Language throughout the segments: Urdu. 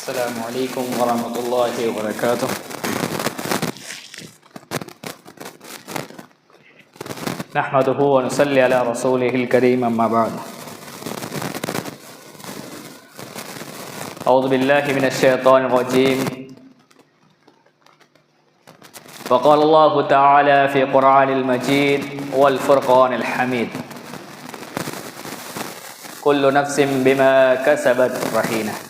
السلام علیکم ورحمۃ اللہ وبرکاتہ۔ نحمده ونصلی علی رسوله الکریم، اما بعد۔ اعوذ باللہ من الشیطان الرجیم۔ وقال اللہ تعالی فی قرآن المجید والفرقان الحمید، کل نفس بما کسبت رہینہ۔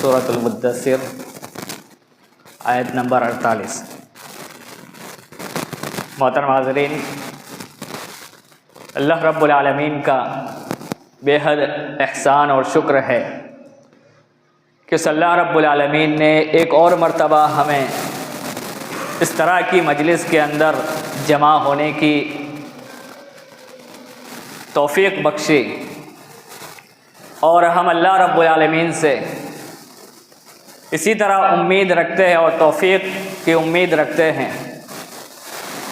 سورۃ المدثر، آیت نمبر 48۔ محترم حاضرین، اللہ رب العالمین کا بے حد احسان اور شکر ہے کہ اللہ رب العالمین نے ایک اور مرتبہ ہمیں اس طرح کی مجلس کے اندر جمع ہونے کی توفیق بخشی، اور ہم اللہ رب العالمین سے اسی طرح امید رکھتے ہیں اور توفیق کی امید رکھتے ہیں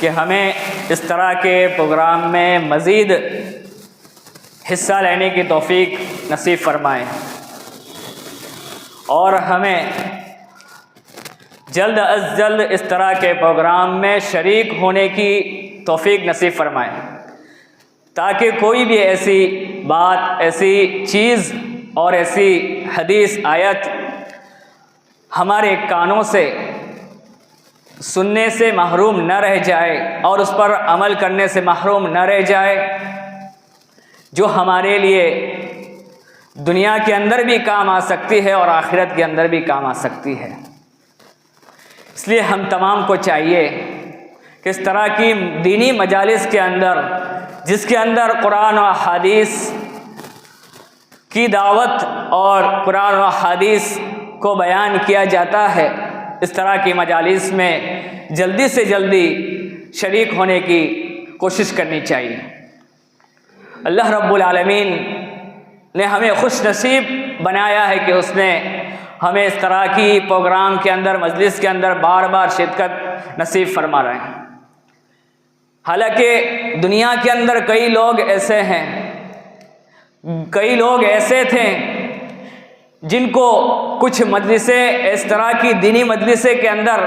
کہ ہمیں اس طرح کے پروگرام میں مزید حصہ لینے کی توفیق نصیب فرمائیں، اور ہمیں جلد از جلد اس طرح کے پروگرام میں شریک ہونے کی توفیق نصیب فرمائیں، تاکہ کوئی بھی ایسی بات، ایسی چیز اور ایسی حدیث، آیت ہمارے کانوں سے سننے سے محروم نہ رہ جائے اور اس پر عمل کرنے سے محروم نہ رہ جائے، جو ہمارے لیے دنیا کے اندر بھی کام آ سکتی ہے اور آخرت کے اندر بھی کام آ سکتی ہے۔ اس لیے ہم تمام کو چاہیے کہ اس طرح کی دینی مجالس کے اندر، جس کے اندر قرآن و حدیث کی دعوت اور قرآن و حدیث کو بیان کیا جاتا ہے، اس طرح کی مجالس میں جلدی سے جلدی شریک ہونے کی کوشش کرنی چاہیے۔ اللہ رب العالمین نے ہمیں خوش نصیب بنایا ہے کہ اس نے ہمیں اس طرح کی پروگرام کے اندر، مجلس کے اندر بار بار شرکت نصیب فرما رہے ہیں۔ حالانکہ دنیا کے اندر کئی لوگ ایسے تھے جن کو کچھ مجلسیں، اس طرح کی دینی مجلسیں کے اندر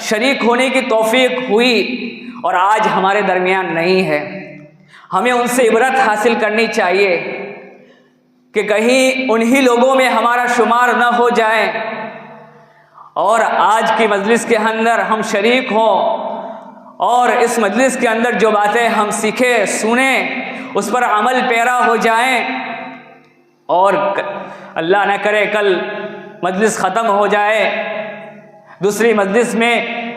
شریک ہونے کی توفیق ہوئی اور آج ہمارے درمیان نہیں ہے۔ ہمیں ان سے عبرت حاصل کرنی چاہیے کہ کہیں انہی لوگوں میں ہمارا شمار نہ ہو جائے، اور آج کی مجلس کے اندر ہم شریک ہوں اور اس مجلس کے اندر جو باتیں ہم سیکھیں، سنیں، اس پر عمل پیرا ہو جائیں، اور اللہ نہ کرے کل مجلس ختم ہو جائے، دوسری مجلس میں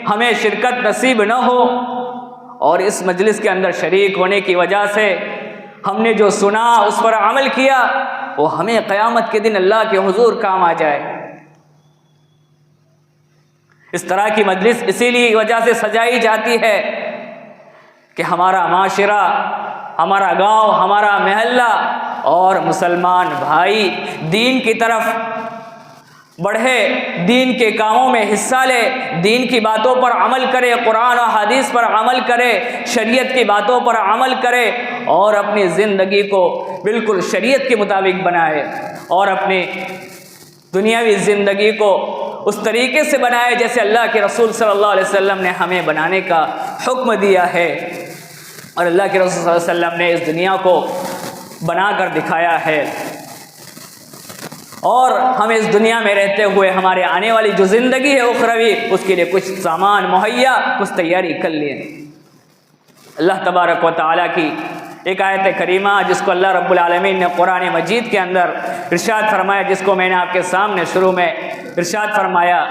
ہمیں شرکت نصیب نہ ہو، اور اس مجلس کے اندر شریک ہونے کی وجہ سے ہم نے جو سنا، اس پر عمل کیا، وہ ہمیں قیامت کے دن اللہ کے حضور کام آ جائے۔ اس طرح کی مجلس اسی لیے وجہ سے سجائی جاتی ہے کہ ہمارا معاشرہ، ہمارا گاؤں، ہمارا محلہ اور مسلمان بھائی دین کی طرف بڑھے، دین کے کاموں میں حصہ لے، دین کی باتوں پر عمل کرے، قرآن و حدیث پر عمل کرے، شریعت کی باتوں پر عمل کرے، اور اپنی زندگی کو بالکل شریعت کے مطابق بنائے، اور اپنی دنیاوی زندگی کو اس طریقے سے بنائے جیسے اللہ کے رسول صلی اللہ علیہ وسلم نے ہمیں بنانے کا حکم دیا ہے، اور اللہ کے رسول صلی اللہ علیہ وسلم نے اس دنیا کو بنا کر دکھایا ہے، اور ہمیں اس دنیا میں رہتے ہوئے ہمارے آنے والی جو زندگی ہے اخروی، اس کے لیے کچھ سامان مہیا، کچھ تیاری کر لیے۔ اللہ تبارک و تعالیٰ کی ایک آیت کریمہ جس کو اللہ رب العالمین نے قرآن مجید کے اندر ارشاد فرمایا، جس کو میں نے آپ کے سامنے شروع میں ارشاد فرمایا،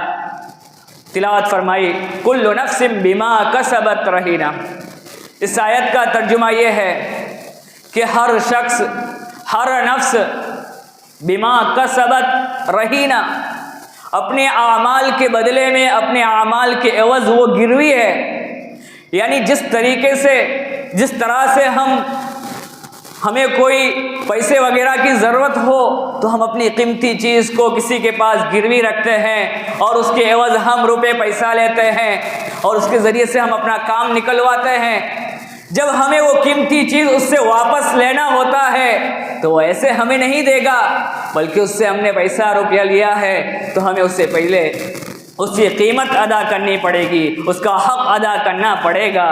تلاوت فرمائی، کل نفس بما کسبت رہینہ۔ اس آیت کا ترجمہ یہ ہے کہ ہر شخص، ہر نفس بما کسبت رہینہ، اپنے اعمال کے بدلے میں، اپنے اعمال کے عوض وہ گروی ہے۔ یعنی جس طرح سے ہمیں کوئی پیسے وغیرہ کی ضرورت ہو تو ہم اپنی قیمتی چیز کو کسی کے پاس گروی رکھتے ہیں، اور اس کے عوض ہم روپے پیسہ لیتے ہیں، اور اس کے ذریعے سے ہم اپنا کام نکلواتے ہیں۔ جب ہمیں وہ قیمتی چیز اس سے واپس لینا ہوتا ہے تو وہ ایسے ہمیں نہیں دے گا، بلکہ اس سے ہم نے پیسہ روپیہ لیا ہے تو ہمیں اس سے پہلے اس کی قیمت ادا کرنی پڑے گی، اس کا حق ادا کرنا پڑے گا۔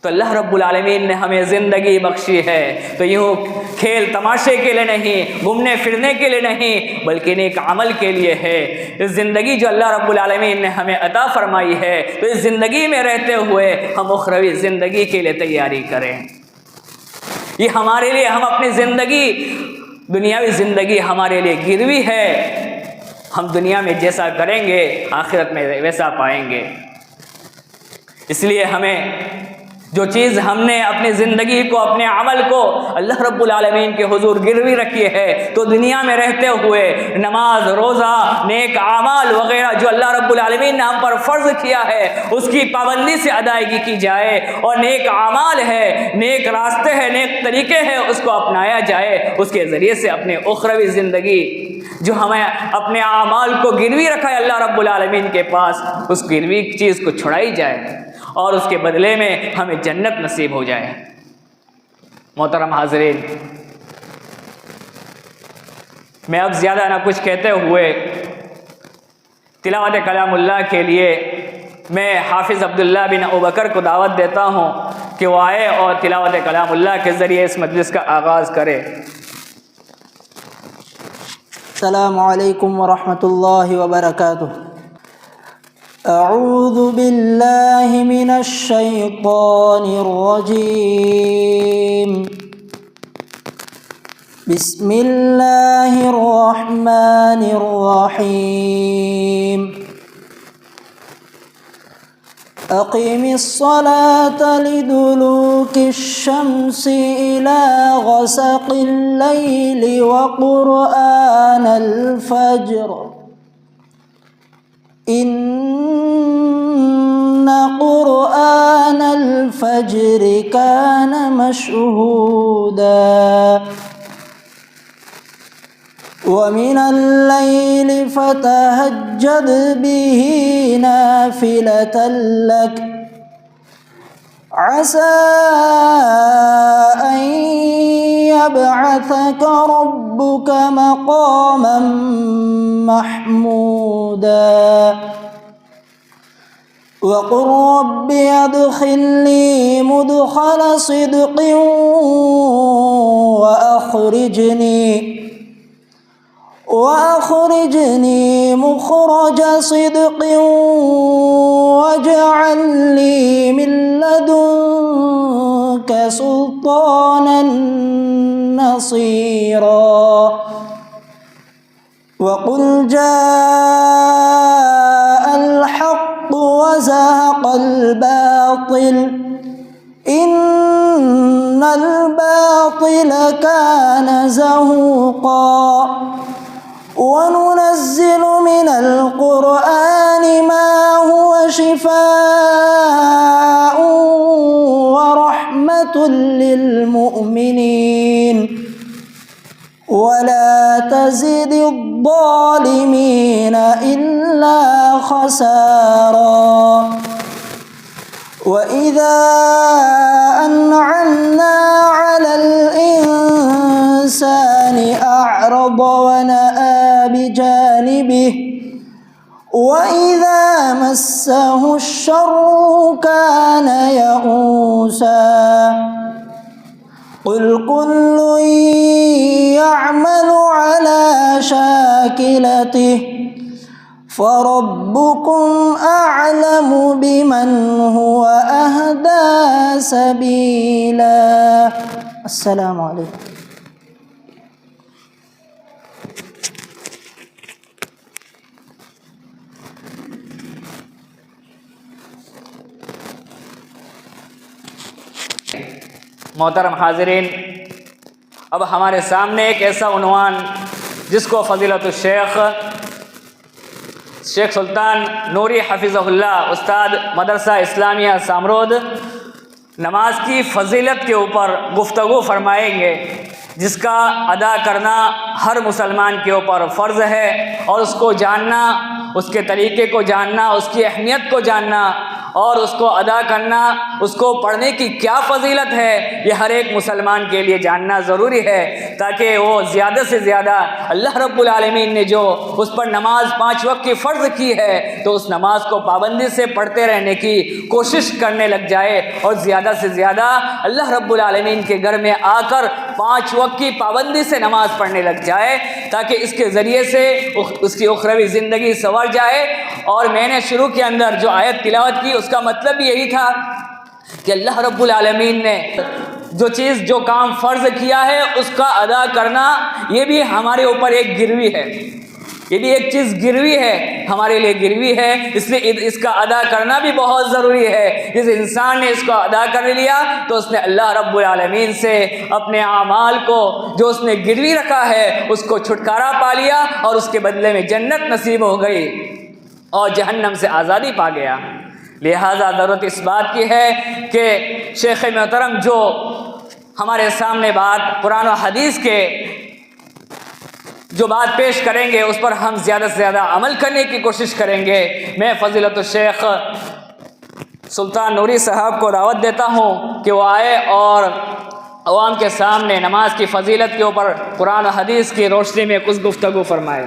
تو اللہ رب العالمین نے ہمیں زندگی بخشی ہے تو یوں کھیل تماشے کے لیے نہیں، گھومنے پھرنے کے لیے نہیں، بلکہ نیک عمل کے لیے ہے۔ اس زندگی جو اللہ رب العالمین نے ہمیں عطا فرمائی ہے تو اس زندگی میں رہتے ہوئے ہم اخروی زندگی کے لیے تیاری کریں۔ یہ ہمارے لیے، ہم اپنی زندگی، دنیاوی زندگی ہمارے لیے گروی ہے، ہم دنیا میں جیسا کریں گے آخرت میں ویسا پائیں گے۔ اس لیے ہمیں جو چیز ہم نے اپنی زندگی کو، اپنے عمل کو اللہ رب العالمین کے حضور گروی رکھی ہے تو دنیا میں رہتے ہوئے نماز، روزہ، نیک اعمال وغیرہ جو اللہ رب العالمین نے ہم پر فرض کیا ہے اس کی پابندی سے ادائیگی کی جائے، اور نیک اعمال ہے، نیک راستے ہیں، نیک طریقے ہیں، اس کو اپنایا جائے، اس کے ذریعے سے اپنے اخروی زندگی جو ہمیں اپنے اعمال کو گروی رکھا ہے اللہ رب العالمین کے پاس، اس گروی چیز کو چھڑائی جائے اور اس کے بدلے میں ہمیں جنت نصیب ہو جائے۔ محترم حاضرین، میں اب زیادہ نہ کچھ کہتے ہوئے تلاوت کلام اللہ کے لیے میں حافظ عبداللہ بن ابوبکر کو دعوت دیتا ہوں کہ وہ آئے اور تلاوت کلام اللہ کے ذریعے اس مجلس کا آغاز کرے۔ السلام علیکم ورحمۃ اللہ وبرکاتہ۔ اعوذ باللہ من الشیطان الرجیم، بسم اللہ الرحمن الرحیم۔ اقم الصلاة لدلوک الشمس إلى غسق الليل وقرآن الفجر إن قرآن الفجر كان مشهودا ومن الليل فتهجد به نافلة لك عسى أن يبعثك ربك مقاما محمودا وقل رب ادخلني مدخل صدق وأخرجني مخرج صدق واجعل لي من لدنك سلطانا نصيرا وقل جاء الحق وزهق الباطل إن الباطل كان زهوقا وننزل من القرآن ما هو شفاء ورحمة للمؤمنين ولا تزد الظالمين إلا خسارا وإذا أنعمنا على الإنسان أعرض ونأى بجانبه وإذا مسه الشر كان يئوسا قل كل يعمل على شاكلته فربكم أعلم بمن هو أهدى سبيلا۔ السلام علیکم۔ محترم حاضرین، اب ہمارے سامنے ایک ایسا عنوان جس کو فضیلت الشیخ سلطان نوری حفظہ اللہ، استاد مدرسہ اسلامیہ سامرود، نماز کی فضیلت کے اوپر گفتگو فرمائیں گے، جس کا ادا کرنا ہر مسلمان کے اوپر فرض ہے، اور اس کو جاننا، اس کے طریقے کو جاننا، اس کی اہمیت کو جاننا اور اس کو ادا کرنا، اس کو پڑھنے کی کیا فضیلت ہے، یہ ہر ایک مسلمان کے لیے جاننا ضروری ہے، تاکہ وہ زیادہ سے زیادہ اللہ رب العالمین نے جو اس پر نماز 5 وقت کی فرض کی ہے تو اس نماز کو پابندی سے پڑھتے رہنے کی کوشش کرنے لگ جائے، اور زیادہ سے زیادہ اللہ رب العالمین کے گھر میں آ کر 5 وقت کی پابندی سے نماز پڑھنے لگ جائے، تاکہ اس کے ذریعے سے اس کی اخروی زندگی سنور جائے۔ اور میں نے شروع کے اندر جو آیت تلاوت کی اس کا مطلب بھی یہی تھا کہ اللہ رب العالمین نے جو کام فرض کیا ہے اس کا ادا کرنا، یہ بھی ہمارے اوپر ایک گروی ہے، یہ بھی ایک چیز گروی ہے، ہمارے لیے گروی ہے، اس لیے اس کا ادا کرنا بھی بہت ضروری ہے۔ جس انسان نے اس کو ادا کر لیا تو اس نے اللہ رب العالمین سے اپنے اعمال کو جو اس نے گروی رکھا ہے اس کو چھٹکارا پا لیا، اور اس کے بدلے میں جنت نصیب ہو گئی اور جہنم سے آزادی پا گیا۔ لہذا ضرورت اس بات کی ہے کہ شیخ محترم جو ہمارے سامنے بات قرآن و حدیث کے جو بات پیش کریں گے اس پر ہم زیادہ سے زیادہ عمل کرنے کی کوشش کریں گے۔ میں فضیلت الشیخ سلطان نوری صاحب کو دعوت دیتا ہوں کہ وہ آئے اور عوام کے سامنے نماز کی فضیلت کے اوپر قرآن و حدیث کی روشنی میں کچھ گفتگو فرمائے۔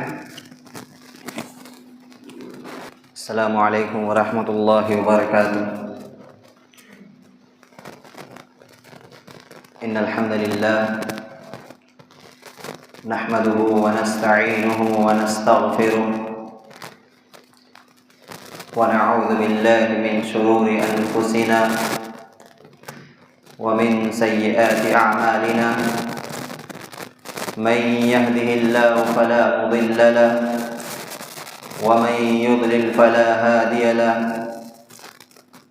السلام علیکم ورحمۃ اللہ وبرکاتہ۔ ان الحمد للہ نحمده ونستعینه ونستغفره ونعوذ باللہ من شرور انفسنا ومن سیئات اعمالنا من يهده الله فلا مضل له ومن يضلل فلا هادي له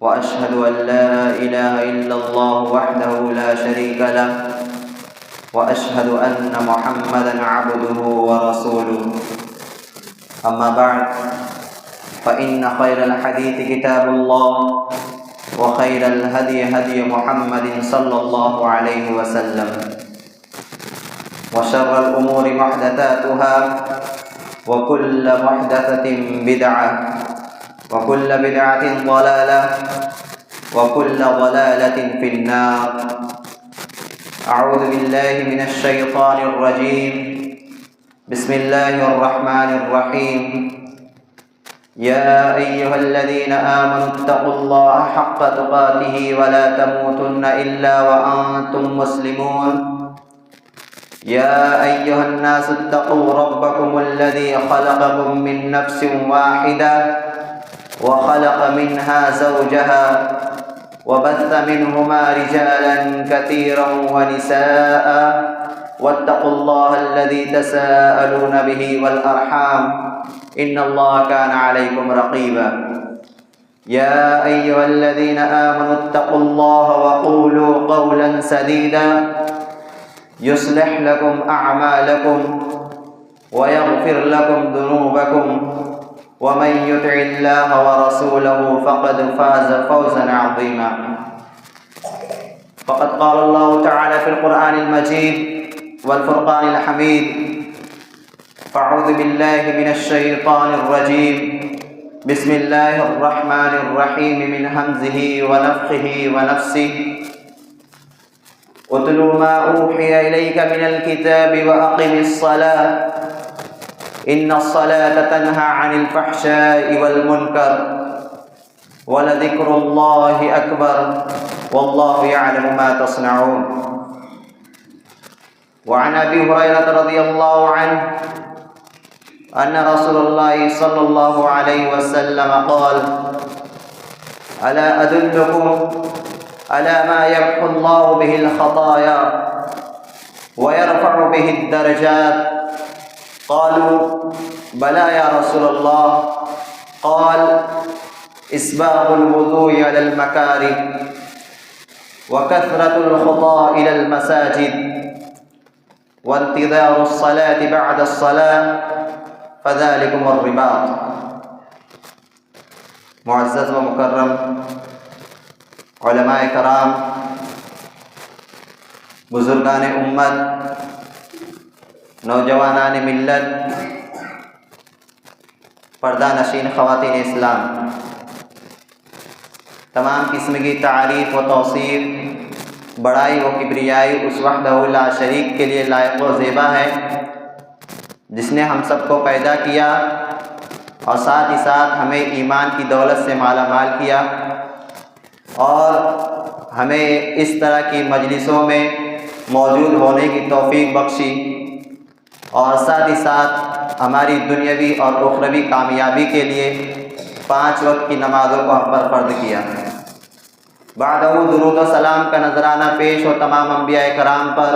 وأشهد أن لا إله إلا الله وحده لا شريك له وأشهد أن محمدا عبده ورسوله أما بعد فإن خير الحديث كتاب الله وخير الهدي هدي محمد صلى الله عليه وسلم وشر الأمور محدثاتها وكل محدثة بدعة وكل بدعة ضلالة وكل ضلالة في النار۔ أعوذ بالله من الشيطان الرجيم، بسم الله الرحمن الرحيم، يا أيها الذين آمنوا اتقوا الله حق تقاته ولا تموتن إلا وأنتم مسلمون، يا أيها الناس اتقوا ربكم الذي خلقكم من نفس واحدة وخلق منها زوجها وبث منهما رجالا كثيرا ونساء واتقوا الله الذي تساءلون به والأرحام إن الله كان عليكم رقيبا، يا أيها الذين آمنوا اتقوا الله وقولوا قولا سديدا يصلح لكم أعمالكم ويغفر لكم ذنوبكم ومن يطع الله ورسوله فقد فاز فوزا عظيما۔ فقد قال الله تعالى في القرآن المجيد والفرقان الحميد، فأعوذ بالله من الشيطان الرجيم، بسم الله الرحمن الرحيم، من همزه ونفخه ونفسه، اتل ما اوحي اليك من الكتاب واقم الصلاه ان الصلاه تنهى عن الفحشاء والمنكر ولذكر الله اكبر والله يعلم ما تصنعون۔ وعن ابي هريره رضي الله عنه ان رسول الله صلى الله عليه وسلم قال: الا ادلكم على ما يمحو الله به الخطايا ويرفع به الدرجات؟ قالوا: بلى يا رسول الله۔ قال: إسباغ الوضوء على المكاره وكثرة الخطى إلى المساجد وانتظار الصلاة بعد الصلاة فذلكم الرباط۔ معزز و مکرم علماء کرام، بزرگان امت، نوجوانان ملت، پردہ نشین خواتین اسلام، تمام قسم کی تعریف و توصیف، بڑائی و کبریائی اس وحدہ لا شریک کے لیے لائق و زیبا ہے، جس نے ہم سب کو پیدا کیا اور ساتھ ہی ساتھ ہمیں ایمان کی دولت سے مالا مال کیا، اور ہمیں اس طرح کی مجلسوں میں موجود ہونے کی توفیق بخشی، اور ساتھ ہی ساتھ ہماری دنیاوی اور اخروی کامیابی کے لیے 5 وقت کی نمازوں کو ہم پر فرض کیا۔ بعدہ درود و سلام کا نذرانہ پیش ہو تمام انبیاء کرام پر،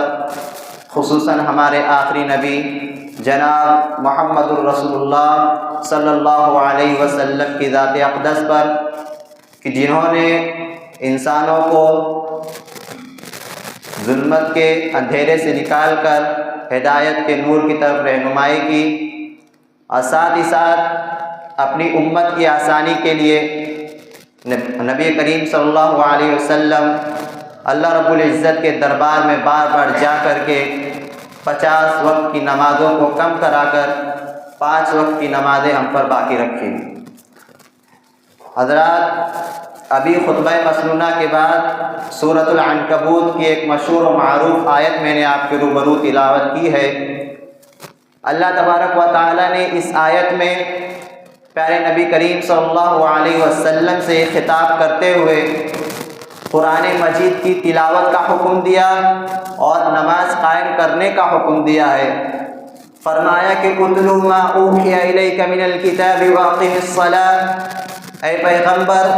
خصوصاً ہمارے آخری نبی جناب محمد الرسول اللہ صلی اللہ علیہ وسلم کی ذات اقدس پر، کہ جنہوں نے انسانوں کو ظلمت کے اندھیرے سے نکال کر ہدایت کے نور کی طرف رہنمائی کی، اور ساتھ ہی ساتھ اپنی امت کی آسانی کے لیے نبی کریم صلی اللہ علیہ وسلم اللہ رب العزت کے دربار میں بار بار جا کر کے 50 وقت کی نمازوں کو کم کرا کر 5 وقت کی نمازیں ہم پر باقی رکھی۔ حضرات، ابھی خطبہ مسنونہ کے بعد سورۃ العنکبوت کی ایک مشہور و معروف آیت میں نے آپ کے روبرو تلاوت کی ہے۔ اللہ تبارک و تعالیٰ نے اس آیت میں پیارے نبی کریم صلی اللہ علیہ وسلم سے خطاب کرتے ہوئے قرآن مجید کی تلاوت کا حکم دیا اور نماز قائم کرنے کا حکم دیا ہے۔ فرمایا کہ اتلو ما اوحی الیک من الکتاب واقم الصلاۃ، اے پیغمبر،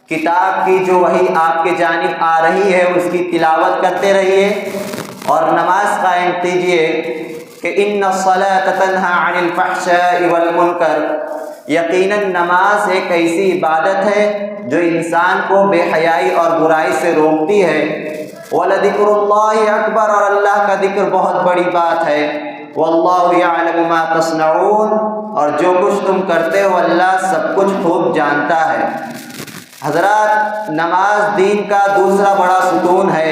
کتاب کی جو وحی آپ کے جانب آ رہی ہے اس کی تلاوت کرتے رہیے اور نماز قائم کیجیے، کہ ان الصلاۃ تنہی عن الفحشاء والمنکر، یقیناً نماز ایک ایسی عبادت ہے جو انسان کو بے حیائی اور برائی سے روکتی ہے۔ وَلَذِكْرُ اللَّهِ اکبر، اور اللہ کا ذکر بہت بڑی بات ہے۔ وَاللَّهُ يَعْلَمُ مَا تَصْنَعُونَ، اور جو کچھ تم کرتے ہو اللہ سب کچھ خوب جانتا ہے۔ حضرات، نماز دین کا دوسرا بڑا ستون ہے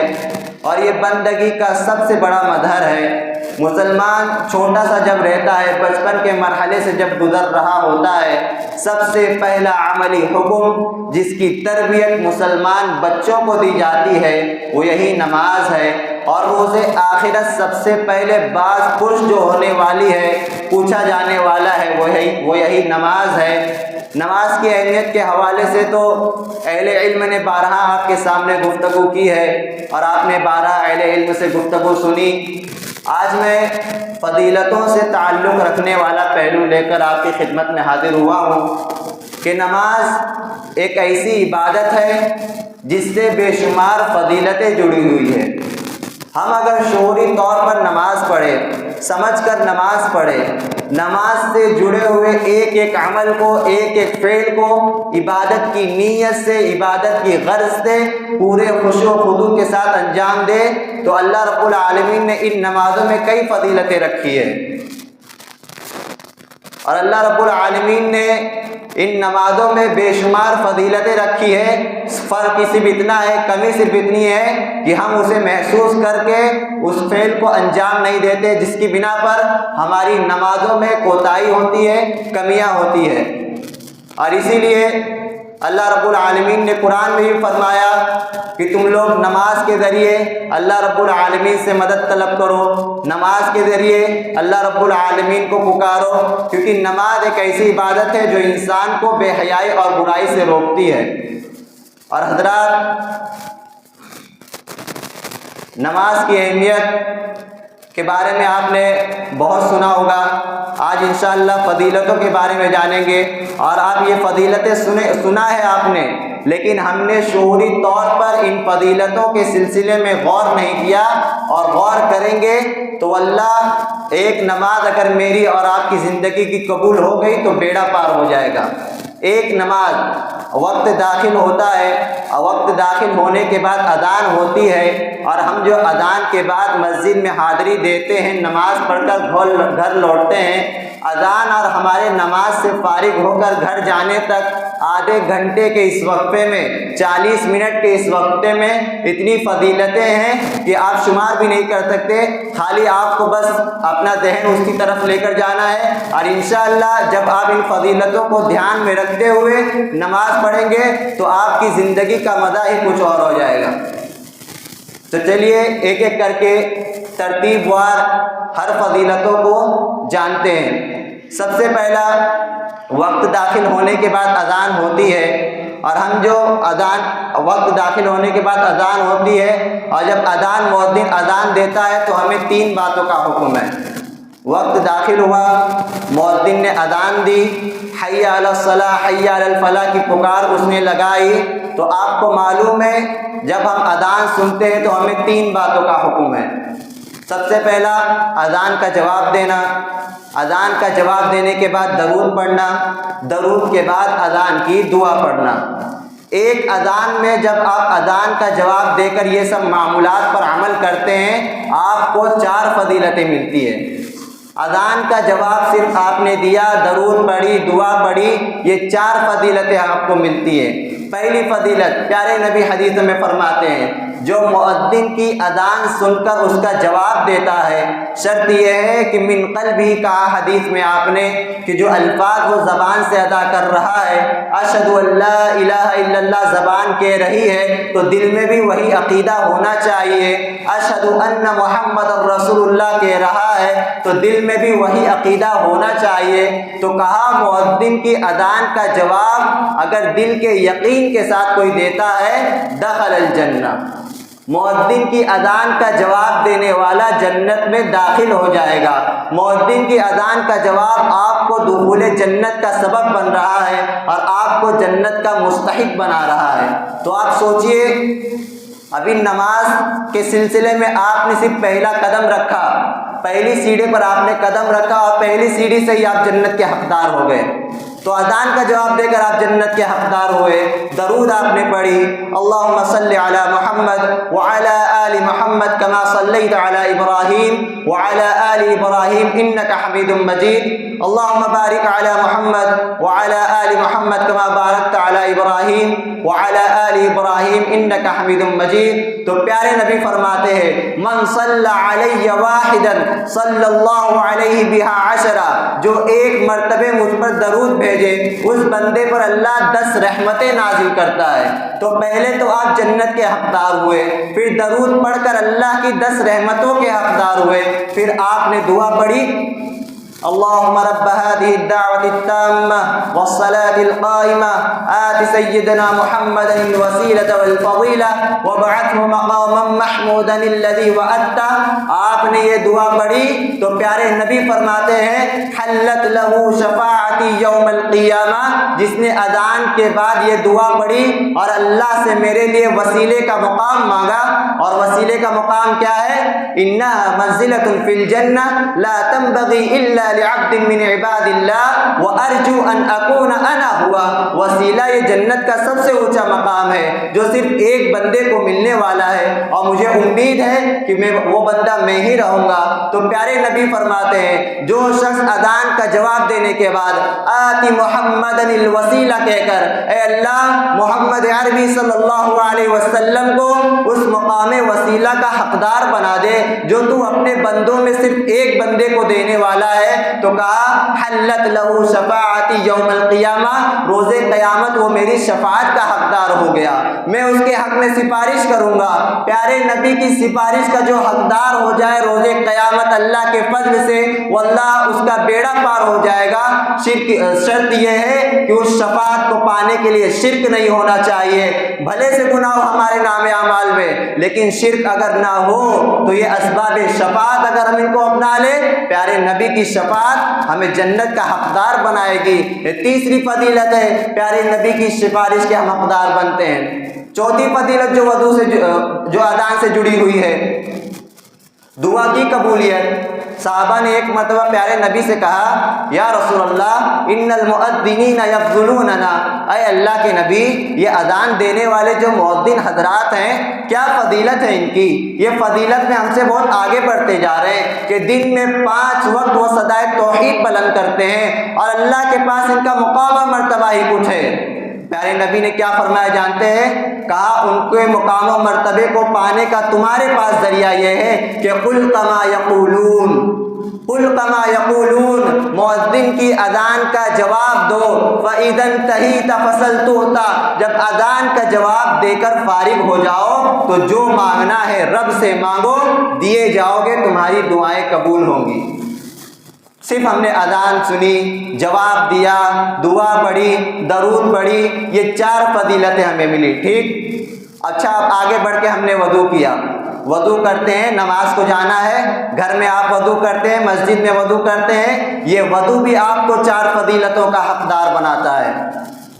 اور یہ بندگی کا سب سے بڑا مظہر ہے۔ مسلمان چھوٹا سا جب رہتا ہے، بچپن کے مرحلے سے جب گزر رہا ہوتا ہے، سب سے پہلا عملی حکم جس کی تربیت مسلمان بچوں کو دی جاتی ہے وہ یہی نماز ہے، اور روز آخرت سب سے پہلے باز پرس جو ہونے والی ہے، پوچھا جانے والا ہے، وہ یہی نماز ہے۔ نماز کی اہمیت کے حوالے سے تو اہل علم نے بارہا آپ کے سامنے گفتگو کی ہے اور آپ نے بارہا اہل علم سے گفتگو سنی۔ آج میں فضیلتوں سے تعلق رکھنے والا پہلو لے کر آپ کی خدمت میں حاضر ہوا ہوں کہ نماز ایک ایسی عبادت ہے جس سے بے شمار فضیلتیں جڑی ہوئی ہیں۔ ہم اگر شعوری طور پر نماز پڑھیں، سمجھ کر نماز پڑھیں، نماز سے جڑے ہوئے ایک ایک عمل کو، ایک ایک فعل کو عبادت کی نیت سے، عبادت کی غرض سے پورے خشوع و خضوع کے ساتھ انجام دے، تو اللہ رب العالمین نے ان نمازوں میں کئی فضیلتیں رکھی ہیں، اور اللہ رب العالمین نے ان نمازوں میں بے شمار فضیلتیں رکھی ہے۔ فرق صرف اتنا ہے، کمی صرف اتنی ہے کہ ہم اسے محسوس کر کے اس فعل کو انجام نہیں دیتے، جس کی بنا پر ہماری نمازوں میں کوتاہی ہوتی ہے، کمیاں ہوتی ہے۔ اور اسی لیے اللہ رب العالمین نے قرآن میں بھی فرمایا کہ تم لوگ نماز کے ذریعے اللہ رب العالمین سے مدد طلب کرو، نماز کے ذریعے اللہ رب العالمین کو پکارو، کیونکہ نماز ایک ایسی عبادت ہے جو انسان کو بے حیائی اور برائی سے روکتی ہے۔ اور حضرات، نماز کی اہمیت کے بارے میں آپ نے بہت سنا ہوگا، آج انشاءاللہ فضیلتوں کے بارے میں جانیں گے۔ اور آپ یہ فضیلتیں سنا ہے آپ نے، لیکن ہم نے شعوری طور پر ان فضیلتوں کے سلسلے میں غور نہیں کیا، اور غور کریں گے تو اللہ، ایک نماز اگر میری اور آپ کی زندگی کی قبول ہو گئی تو بیڑا پار ہو جائے گا۔ ایک نماز، وقت داخل ہوتا ہے، وقت داخل ہونے کے بعد اذان ہوتی ہے، اور ہم جو اذان کے بعد مسجد میں حاضری دیتے ہیں، نماز پڑھ کر گھر لوٹتے ہیں، اذان اور ہمارے نماز سے فارغ ہو کر گھر جانے تک آدھے گھنٹے کے اس وقفے میں 40 منٹ کے اس وقفے میں اتنی فضیلتیں ہیں کہ آپ شمار بھی نہیں کر سکتے. خالی آپ کو بس اپنا ذہن اس کی طرف لے کر جانا ہے اور انشاءاللہ جب آپ ان فضیلتوں کو دھیان میں رکھتے ہوئے نماز پڑھیں گے تو آپ کی زندگی کا مزہ ہی کچھ اور ہو جائے گا. تو چلیے ایک ایک کر کے ترتیب وار ہر فضیلتوں کو جانتے ہیں. سب سے پہلا وقت داخل ہونے کے بعد اذان ہوتی ہے اور ہم جو وقت داخل ہونے کے بعد اذان ہوتی ہے اور جب مؤذن اذان دیتا ہے تو ہمیں 3 باتوں کا حکم ہے. وقت داخل ہوا، مؤذن نے اذان دی، حی علی الصلاۃ حی علی الفلاح کی پکار اس نے لگائی، تو آپ کو معلوم ہے جب ہم اذان سنتے ہیں تو ہمیں 3 باتوں کا حکم ہے. سب سے پہلا اذان کا جواب دینا، اذان کا جواب دینے کے بعد درود پڑھنا، درود کے بعد اذان کی دعا پڑھنا. ایک اذان میں جب آپ اذان کا جواب دے کر یہ سب معمولات پر عمل کرتے ہیں آپ کو 4 فضیلتیں ملتی ہیں. اذان کا جواب صرف آپ نے دیا، درود پڑھی، دعا پڑھی، یہ 4 فضیلتیں آپ کو ملتی ہیں. پہلی فضیلت پیارے نبی حدیث میں فرماتے ہیں جو مؤذن کی اذان سن کر اس کا جواب دیتا ہے، شرط یہ ہے کہ من قلب ہی کہا حدیث میں آپ نے کہ جو الفاظ وہ زبان سے ادا کر رہا ہے، اشہد ان لا الہ الا اللہ زبان کہہ رہی ہے تو دل میں بھی وہی عقیدہ ہونا چاہیے. اشہد ان محمد رسول اللہ کہہ رہا ہے تو دل میں بھی وہی عقیدہ ہونا چاہیے. تو کہا مؤذن کی اذان کا جواب اگر دل کے یقین کے ساتھ کوئی دیتا ہے دخل الجنہ، مؤذن کی اذان کا جواب دینے والا جنت میں داخل ہو جائے گا. مؤذن کی اذان کا جواب آپ کو دخول جنت کا سبب بن رہا ہے اور آپ کو جنت کا مستحق بنا رہا ہے. تو آپ سوچئے ابھی نماز کے سلسلے میں آپ نے صرف پہلا قدم رکھا، پہلی سیڑھی پر آپ نے قدم رکھا اور پہلی سیڑھی سے ہی آپ جنت کے حقدار ہو گئے. تو اذان کا جواب دے کر آپ جنت کے حقدار ہوئے. درود آپ نے پڑھی، اللہم صلی علی محمد وعلی آل محمد کما صلیت علی ابراہیم وعلی آل ابراہیم انک حمید مجید، اللہم بارک علی محمد وعلی آل محمد کما بارکت علی ابراہیم وعلی آل ابراہیم انک حمید مجید. تو پیارے نبی فرماتے ہیں من صلی علی واحدا صلی اللہ علیہ بہا عشرہ، جو ایک مرتبہ مجھ پر درود بھیجے اس بندے پر اللہ 10 رحمتیں نازل کرتا ہے. تو پہلے تو آپ جنت کے حقدار ہوئے، پھر درود پڑھ کر اللہ کی 10 رحمتوں کے حقدار ہوئے، پھر آپ نے دعا پڑھی اللهم رب هذه الدعوة التامة والصلاة القائمة آت سيدنا محمدا الوسيلة والفضيلة وابعثه مقاما محمودا الذي وعدته. آپ نے یہ دعا پڑھی تو پیارے نبی فرماتے ہیں حلت له شفاعتی یوم القیامہ، جس نے اذان کے بعد یہ دعا پڑھی اور اللہ سے میرے لیے وسیلے کا مقام مانگا. اور وسیلے کا مقام کیا ہے؟ انها منزلة في الجنة لا تنبغي الا لعبد من عباد اللہ وارجو ان اکون انا ہوا. وسیلہ یہ جنت کا سب سے اونچا مقام ہے جو صرف ایک بندے کو ملنے والا ہے اور مجھے امید ہے کہ وہ بندہ میں ہی رہوں گا. تو پیارے نبی فرماتے ہیں جو شخص اذان کا جواب دینے کے بعد آتی محمد الوسیلہ کہہ کر اے اللہ محمد عربی صلی اللہ علیہ وسلم کو اس مقام وسیلہ کا حقدار بنا دے جو تو اپنے بندوں میں صرف ایک بندے کو دینے والا ہے. تو کہا حلت لہو شفاعتی یوم القیامہ، روز قیامت وہ میری شفاعت کا حقدار ہو گیا، میں اس کے حق میں سفارش کروں گا. پیارے نبی کی سفارش کا جو حقدار ہو جائے روز قیامت اللہ کے فضل سے واللہ اس کا بیڑا پار ہو جائے گا. شرط یہ ہے کہ اس شفاعت کو پانے کے لیے شرک نہیں ہونا چاہیے. بھلے سے گناہ ہمارے نام اعمال میں لیکن شرک اگر نہ ہو تو یہ اسباب شفاعت اگر ہم ان کو اپنا لیں پیارے نبی کی شفاعت ہمیں جنت کا حقدار بنائے گی. یہ تیسری فضیلت ہے، پیارے نبی کی سفارش کے ہم حقدار بنتے ہیں. چوتھی فضیلت جو وضو سے جو اذان سے جڑی ہوئی ہے، دعا کی قبولیت. صحابہ نے ایک مرتبہ پیارے نبی سے کہا یا رسول اللہ ان المؤذنین یفضلوننا، اے اللہ کے نبی یہ اذان دینے والے جو مؤذن حضرات ہیں کیا فضیلت ہے ان کی؟ یہ فضیلت میں ہم سے بہت آگے بڑھتے جا رہے ہیں کہ دن میں 5 وقت وہ صدائے توحید بلند کرتے ہیں اور اللہ کے پاس ان کا مقام و مرتبہ ہی کچھ ہے. پیارے نبی نے کیا فرمایا جانتے ہیں؟ کہا ان کے مقام و مرتبے کو پانے کا تمہارے پاس ذریعہ یہ ہے کہ قل کما یقولون، قل کما یقولون، مؤذن کی اذان کا جواب دو، فَإِذَا انْتَهِيتَ فَسَلْتُؤْتَ، جب اذان کا جواب دے کر فارغ ہو جاؤ تو جو مانگنا ہے رب سے مانگو، دیے جاؤ گے، تمہاری دعائیں قبول ہوں گی۔ صرف ہم نے اذان سنی، جواب دیا، دعا پڑھی، درود پڑھی، یہ 4 فضیلتیں ہمیں ملی، ٹھیک؟ اچھا اب آگے بڑھ کے ہم نے وضو کیا، وضو کرتے ہیں، نماز کو جانا ہے، گھر میں آپ وضو کرتے ہیں، مسجد میں وضو کرتے ہیں، یہ وضو بھی آپ کو 4 فضیلتوں کا حقدار بناتا ہے۔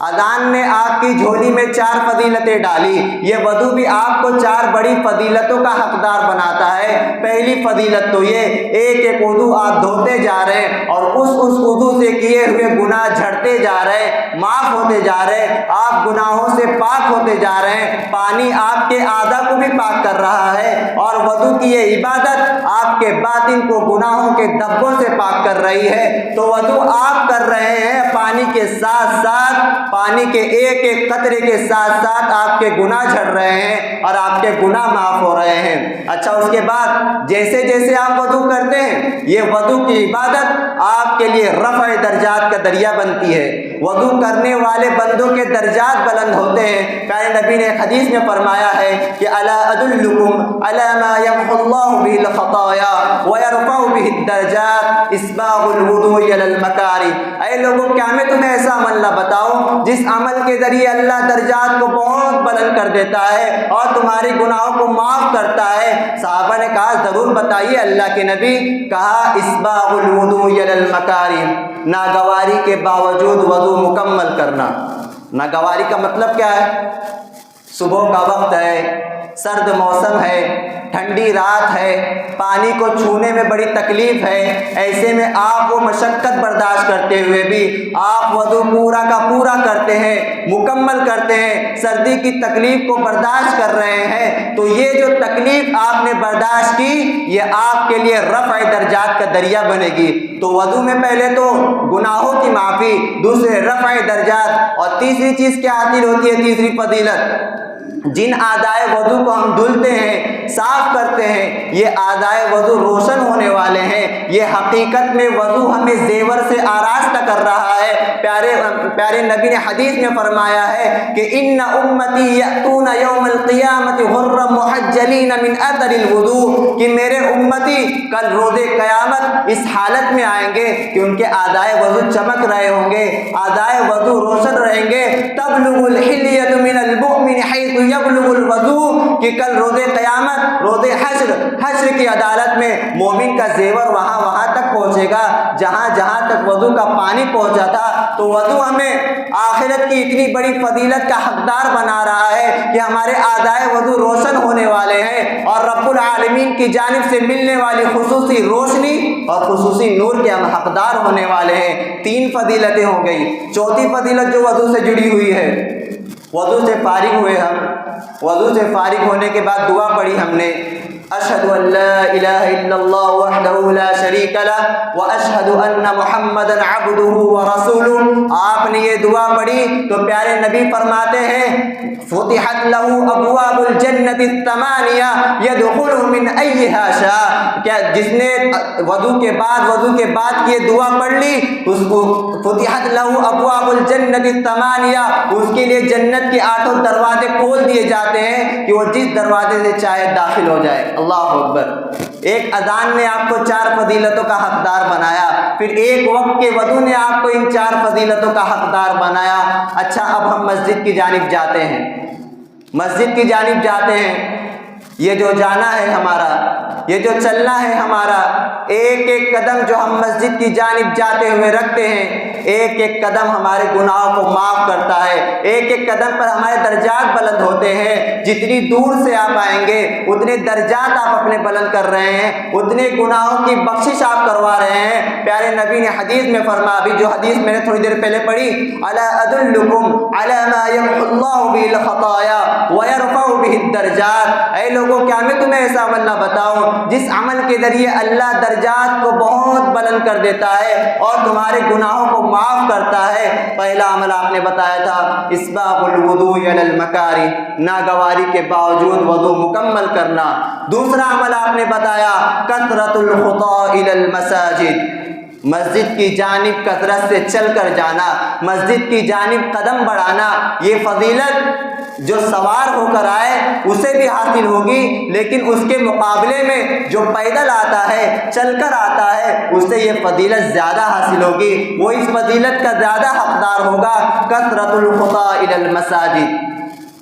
اذان نے آپ کی جھولی میں 4 فضیلتیں ڈالی، یہ وضو بھی آپ کو 4 بڑی فضیلتوں کا حقدار بناتا ہے۔ پہلی فضیلت تو یہ، ایک ایک وضو آپ دھوتے جا رہے ہیں اور اس وضو سے کیے ہوئے گناہ جھڑتے جا رہے ہیں، معاف ہوتے جا رہے ہیں، آپ گناہوں سے پاک ہوتے جا رہے ہیں، پانی آپ کے اعضاء کو بھی پاک کر رہا ہے، اور وضو کی یہ عبادت آپ کے باطن کو گناہوں کے دبوں سے پاک کر رہی ہے۔ تو وضو آپ کر رہے ہیں، پانی کے ساتھ ساتھ، پانی کے ایک ایک قطرے کے ساتھ ساتھ آپ کے گناہ جھڑ رہے ہیں اور آپ کے گناہ معاف ہو رہے ہیں۔ اچھا اس کے بعد جیسے جیسے آپ وضو کرتے ہیں، یہ وضو کی عبادت آپ کے لیے رفع درجات کا ذریعہ بنتی ہے، وضو کرنے والے بندوں کے درجات بلند ہوتے ہیں۔ پیارے نبی نے حدیث میں فرمایا ہے کہ الا ادلکم علی ما یمحو اللہ بہ الخطایا ویرفع بہ الدرجات اسباغ الوضوء علی المکارہ، اے لوگوں کیا میں تمہیں ایسا عمل نہ بتاؤں جس عمل کے ذریعے اللہ درجات کو بہت بلند کر دیتا ہے اور تمہارے گناہوں کو معاف کرتا ہے؟ صحابہ نے کہا ضرور بتائیے اللہ کے نبی۔ کہا اسباغ الوضوء علی المکارہ، ناگواری کے باوجود وضو مکمل کرنا۔ ناگواری کا مطلب کیا ہے؟ صبح کا وقت ہے، سرد موسم ہے، ٹھنڈی رات ہے، پانی کو چھونے میں بڑی تکلیف ہے، ایسے میں آپ وہ مشقت برداشت کرتے ہوئے بھی آپ وضو پورا کا پورا کرتے ہیں، مکمل کرتے ہیں، سردی کی تکلیف کو برداشت کر رہے ہیں، تو یہ جو تکلیف آپ نے برداشت کی یہ آپ کے لیے رفع درجات کا ذریعہ بنے گی۔ تو وضو میں پہلے تو گناہوں کی معافی، دوسرے رفع درجات، اور تیسری چیز کیا حاصل ہوتی ہے؟ تیسری فضیلت، جن اعضائے وضو کو ہم دھلتے ہیں، صاف کرتے ہیں، یہ اعضائے وضو روشن ہونے والے ہیں۔ یہ حقیقت میں وضو ہمیں زیور سے آراستہ کر رہا ہے۔ پیارے نبی نے حدیث میں فرمایا ہے کہ ان امتی یأتون یوم القیامت غرا محجلین من اثر الوضوء، کہ میرے امتی کل روز قیامت اس حالت میں آئیں گے کہ ان کے اعضائے وضو چمک رہے ہوں گے، اعضائے وضو روشن رہیں گے۔ تبلغ الحلیۃ من المؤمن حیث یبلغ الوضوء، کہ کل روز قیامت، روز حشر کی عدالت میں مومن کا زیور وہاں تک پہنچے گا جہاں تک وضو کا پانی پہنچا تھا۔ تو وضو ہمیں آخرت کی اتنی بڑی فضیلت کا حقدار بنا رہا ہے کہ ہمارے اعضائے وضو روشن ہونے والے ہیں اور رب العالمین کی جانب سے ملنے والی خصوصی روشنی اور خصوصی نور کے ہم حقدار ہونے والے ہیں۔ 3 فضیلتیں ہو گئی۔ چوتھی فضیلت جو وضو سے جڑی ہوئی ہے، وضو سے فارغ ہوئے ہم، وضو سے فارغ ہونے کے بعد دعا پڑھی ہم نے، اشہد ان لا الہ الا اللہ وحدہ لا شریک لہ واشہد ان محمدا عبدہ ورسولہ۔ آپ نے یہ دعا پڑھی تو پیارے نبی فرماتے ہیں فتحت لہ ابواب الجنۃ الثمانیہ یدخل من ایہا شاء، کیا جس نے وضو کے بعد یہ دعا پڑھ لی اس کو فتحت لہ ابواب الجنۃ الثمانیہ، اس کے لیے جنت کے 8 دروازے کھول دیے جاتے ہیں کہ وہ جس دروازے سے چاہے داخل ہو جائے۔ اللہ اکبر۔ ایک اذان نے آپ کو 4 فضیلتوں کا حقدار بنایا، پھر ایک وقت کے وضو نے آپ کو ان 4 فضیلتوں کا حقدار بنایا۔ اچھا اب ہم مسجد کی جانب جاتے ہیں، مسجد کی جانب جاتے ہیں، یہ جو جانا ہے ہمارا، یہ جو چلنا ہے ہمارا، ایک ایک قدم جو ہم مسجد کی جانب جاتے ہوئے رکھتے ہیں، ایک ایک قدم ہمارے گناہوں کو معاف کرتا ہے، ایک ایک قدم پر ہمارے درجات بلند ہوتے ہیں۔ جتنی دور سے آپ آئیں گے اتنے درجات آپ اپنے بلند کر رہے ہیں، اتنے گناہوں کی بخشش آپ کروا رہے ہیں۔ پیارے نبی نے حدیث میں فرمایا، ابھی جو حدیث میں نے تھوڑی دیر پہلے پڑھی، الا ادلکم علی ما یمحو اللہ بہ الخطایا ویرفع بہ الدرجات، اے لوگوں کیا میں تمہیں ایسا عمل نہ بتاؤں جس عمل کے ذریعے اللہ درجات کو بہت بلند کر دیتا ہے اور تمہارے گناہوں کو معاف کرتا ہے۔ پہلا عمل آپ نے بتایا تھا اسباغ الوضوء علی المکاری، ناگواری کے باوجود وضو مکمل کرنا۔ دوسرا عمل آپ نے بتایا کثرۃ الخطی الی المساجد، مسجد کی جانب کثرت سے چل کر جانا، مسجد کی جانب قدم بڑھانا۔ یہ فضیلت جو سوار ہو کر آئے اسے بھی حاصل ہوگی، لیکن اس کے مقابلے میں جو پیدل آتا ہے، چل کر آتا ہے، اسے یہ فضیلت زیادہ حاصل ہوگی، وہ اس فضیلت کا زیادہ حقدار ہوگا۔ کثرۃ الخطی الی المساجد۔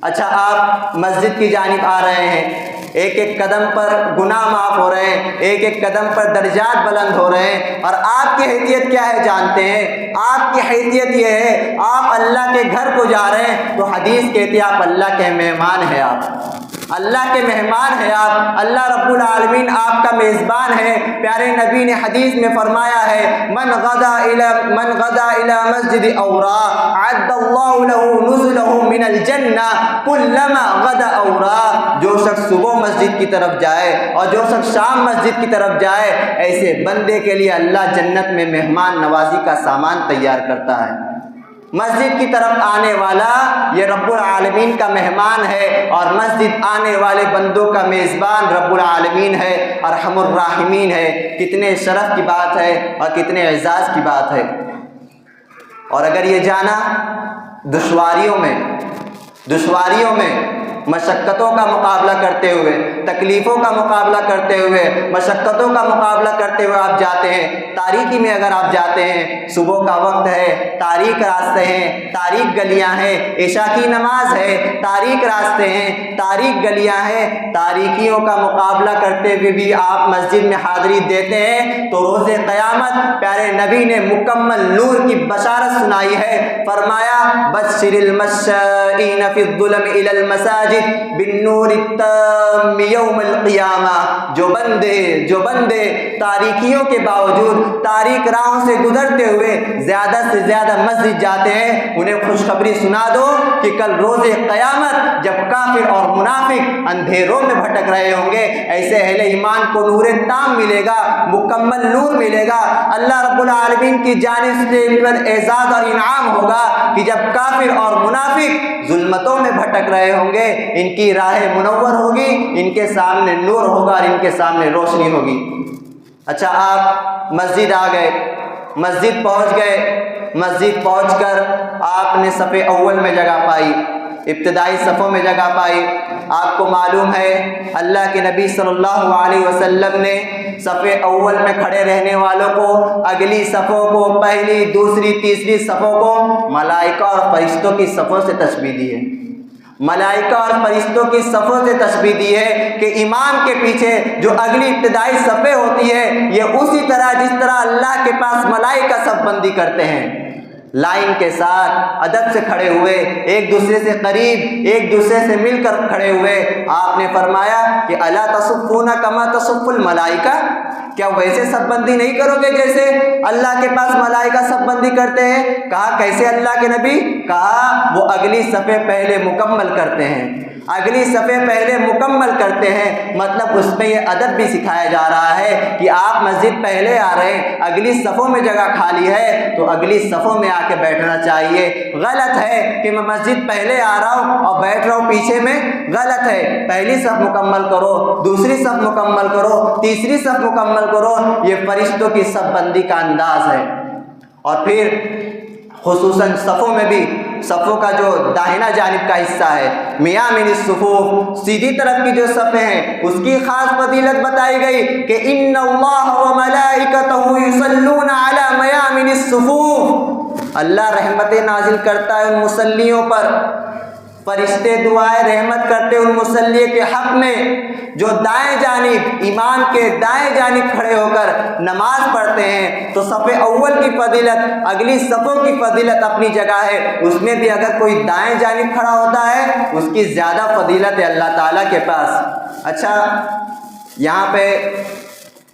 اچھا، آپ مسجد کی جانب آ رہے ہیں، ایک ایک قدم پر گناہ معاف ہو رہے ہیں، ایک ایک قدم پر درجات بلند ہو رہے ہیں، اور آپ کی حیثیت کیا ہے جانتے ہیں؟ آپ کی حیثیت یہ ہے آپ اللہ کے گھر کو جا رہے ہیں، تو حدیث کہتی ہے آپ اللہ کے مہمان ہیں، آپ اللہ کے مہمان ہیں، آپ اللہ رب العالمین آپ کا میزبان ہے۔ پیارے نبی نے حدیث میں فرمایا ہے من غدا الی مسجد اورا عد اللہ له نزلہ من الجنہ کلما غدا اورا۔ جو شخص صبح مسجد کی طرف جائے اور جو شخص شام مسجد کی طرف جائے، ایسے بندے کے لیے اللہ جنت میں مہمان نوازی کا سامان تیار کرتا ہے۔ مسجد کی طرف آنے والا یہ رب العالمین کا مہمان ہے، اور مسجد آنے والے بندوں کا میزبان رب العالمین ہے، ارحم الراحمین ہے۔ کتنے شرف کی بات ہے اور کتنے اعزاز کی بات ہے۔ اور اگر یہ جانا دشواریوں میں مشقتوں کا مقابلہ کرتے ہوئے، تکلیفوں کا مقابلہ کرتے ہوئے، مشقتوں کا مقابلہ کرتے ہوئے آپ جاتے ہیں، تاریکی میں اگر آپ جاتے ہیں، صبح کا وقت ہے، تاریک راستے ہیں، تاریک گلیاں ہیں، عشاء کی نماز ہے، تاریک راستے ہیں، تاریک گلیاں ہیں، تاریکیوں کا مقابلہ کرتے ہوئے بھی آپ مسجد میں حاضری دیتے ہیں، تو روز قیامت پیارے نبی نے مکمل نور کی بشارت سنائی ہے۔ فرمایا بشر المشائین فی الظلم الی المساجد بالنور التام یوم القیامہ۔ جو بندے تاریکیوں کے باوجود تاریک راہوں سے گزرتے ہوئے زیادہ سے زیادہ مسجد جاتے ہیں، انہیں خوشخبری سنا دو کہ کل روز قیامت جب کافر اور منافق اندھیروں میں بھٹک رہے ہوں گے، ایسے اہل ایمان کو نور تام ملے گا، مکمل نور ملے گا۔ اللہ رب العالمین کی جانب سے ان پر اعزاز اور انعام ہوگا کہ جب کافر اور منافق ظلمتوں میں بھٹک رہے ہوں گے، ان کی راہ منور ہوگی، ان کے سامنے نور ہوگا اور ان کے سامنے روشنی ہوگی۔ اچھا، آپ مسجد آ گئے، مسجد پہنچ کر آپ نے صف اول میں جگہ پائی، ابتدائی صفوں میں جگہ پائی۔ آپ کو معلوم ہے اللہ کے نبی صلی اللہ علیہ وسلم نے صف اول میں کھڑے رہنے والوں کو، اگلی صفوں کو، پہلی، دوسری، تیسری صفوں کو ملائکہ اور فرشتوں کی صفوں سے تشبیہ دی ہے۔ ملائکہ اور فرشتوں کی صفوں سے تشبیہ دی ہے کہ امام کے پیچھے جو اگلی ابتدائی صفیں ہوتی ہے، یہ اسی طرح جس طرح اللہ کے پاس ملائکہ صف بندی کرتے ہیں، لائن کے ساتھ ادب سے کھڑے ہوئے، ایک دوسرے سے قریب، ایک دوسرے سے مل کر کھڑے ہوئے۔ آپ نے فرمایا کہ الا تصفون کما تصف الملائکہ، کیا ویسے صف بندی نہیں کرو گے جیسے اللہ کے پاس ملائکہ صف بندی کرتے ہیں؟ کہا کیسے اللہ کے نبی؟ کہا وہ اگلی صفیں پہلے مکمل کرتے ہیں، اگلی صفیں پہلے مکمل کرتے ہیں۔ مطلب اس میں یہ ادب بھی سکھایا جا رہا ہے کہ آپ مسجد پہلے آ رہے ہیں، اگلی صفوں میں جگہ خالی ہے تو اگلی صفوں میں آ کے بیٹھنا چاہیے۔ غلط ہے کہ میں مسجد پہلے آ رہا ہوں اور بیٹھ رہا ہوں پیچھے میں، غلط ہے۔ پہلی صف مکمل کرو، دوسری صف مکمل کرو، تیسری صف مکمل کرو، یہ فرشتوں کی صف بندی کا انداز ہے۔ اور پھر خصوصاً صفوں میں بھی، صفوں کا جو داہنا جانب کا حصہ ہے، میامن الصفوف، سیدھی طرف کی جو صفیں ہیں، اس کی خاص فضیلت بتائی گئی کہ ان اللہ وملائکتہ یصلون علی میامن الصفوف، اللہ رحمتیں نازل کرتا ہے ان مصلیوں پر، فرشتے دعائیں رحمت کرتے ان مصلی کے حق میں جو دائیں جانب، امام کے دائیں جانب کھڑے ہو کر نماز پڑھتے ہیں۔ تو صف اول کی فضیلت، اگلی صفوں کی فضیلت اپنی جگہ ہے، اس میں بھی اگر کوئی دائیں جانب کھڑا ہوتا ہے اس کی زیادہ فضیلت ہے اللہ تعالیٰ کے پاس۔ اچھا، یہاں پہ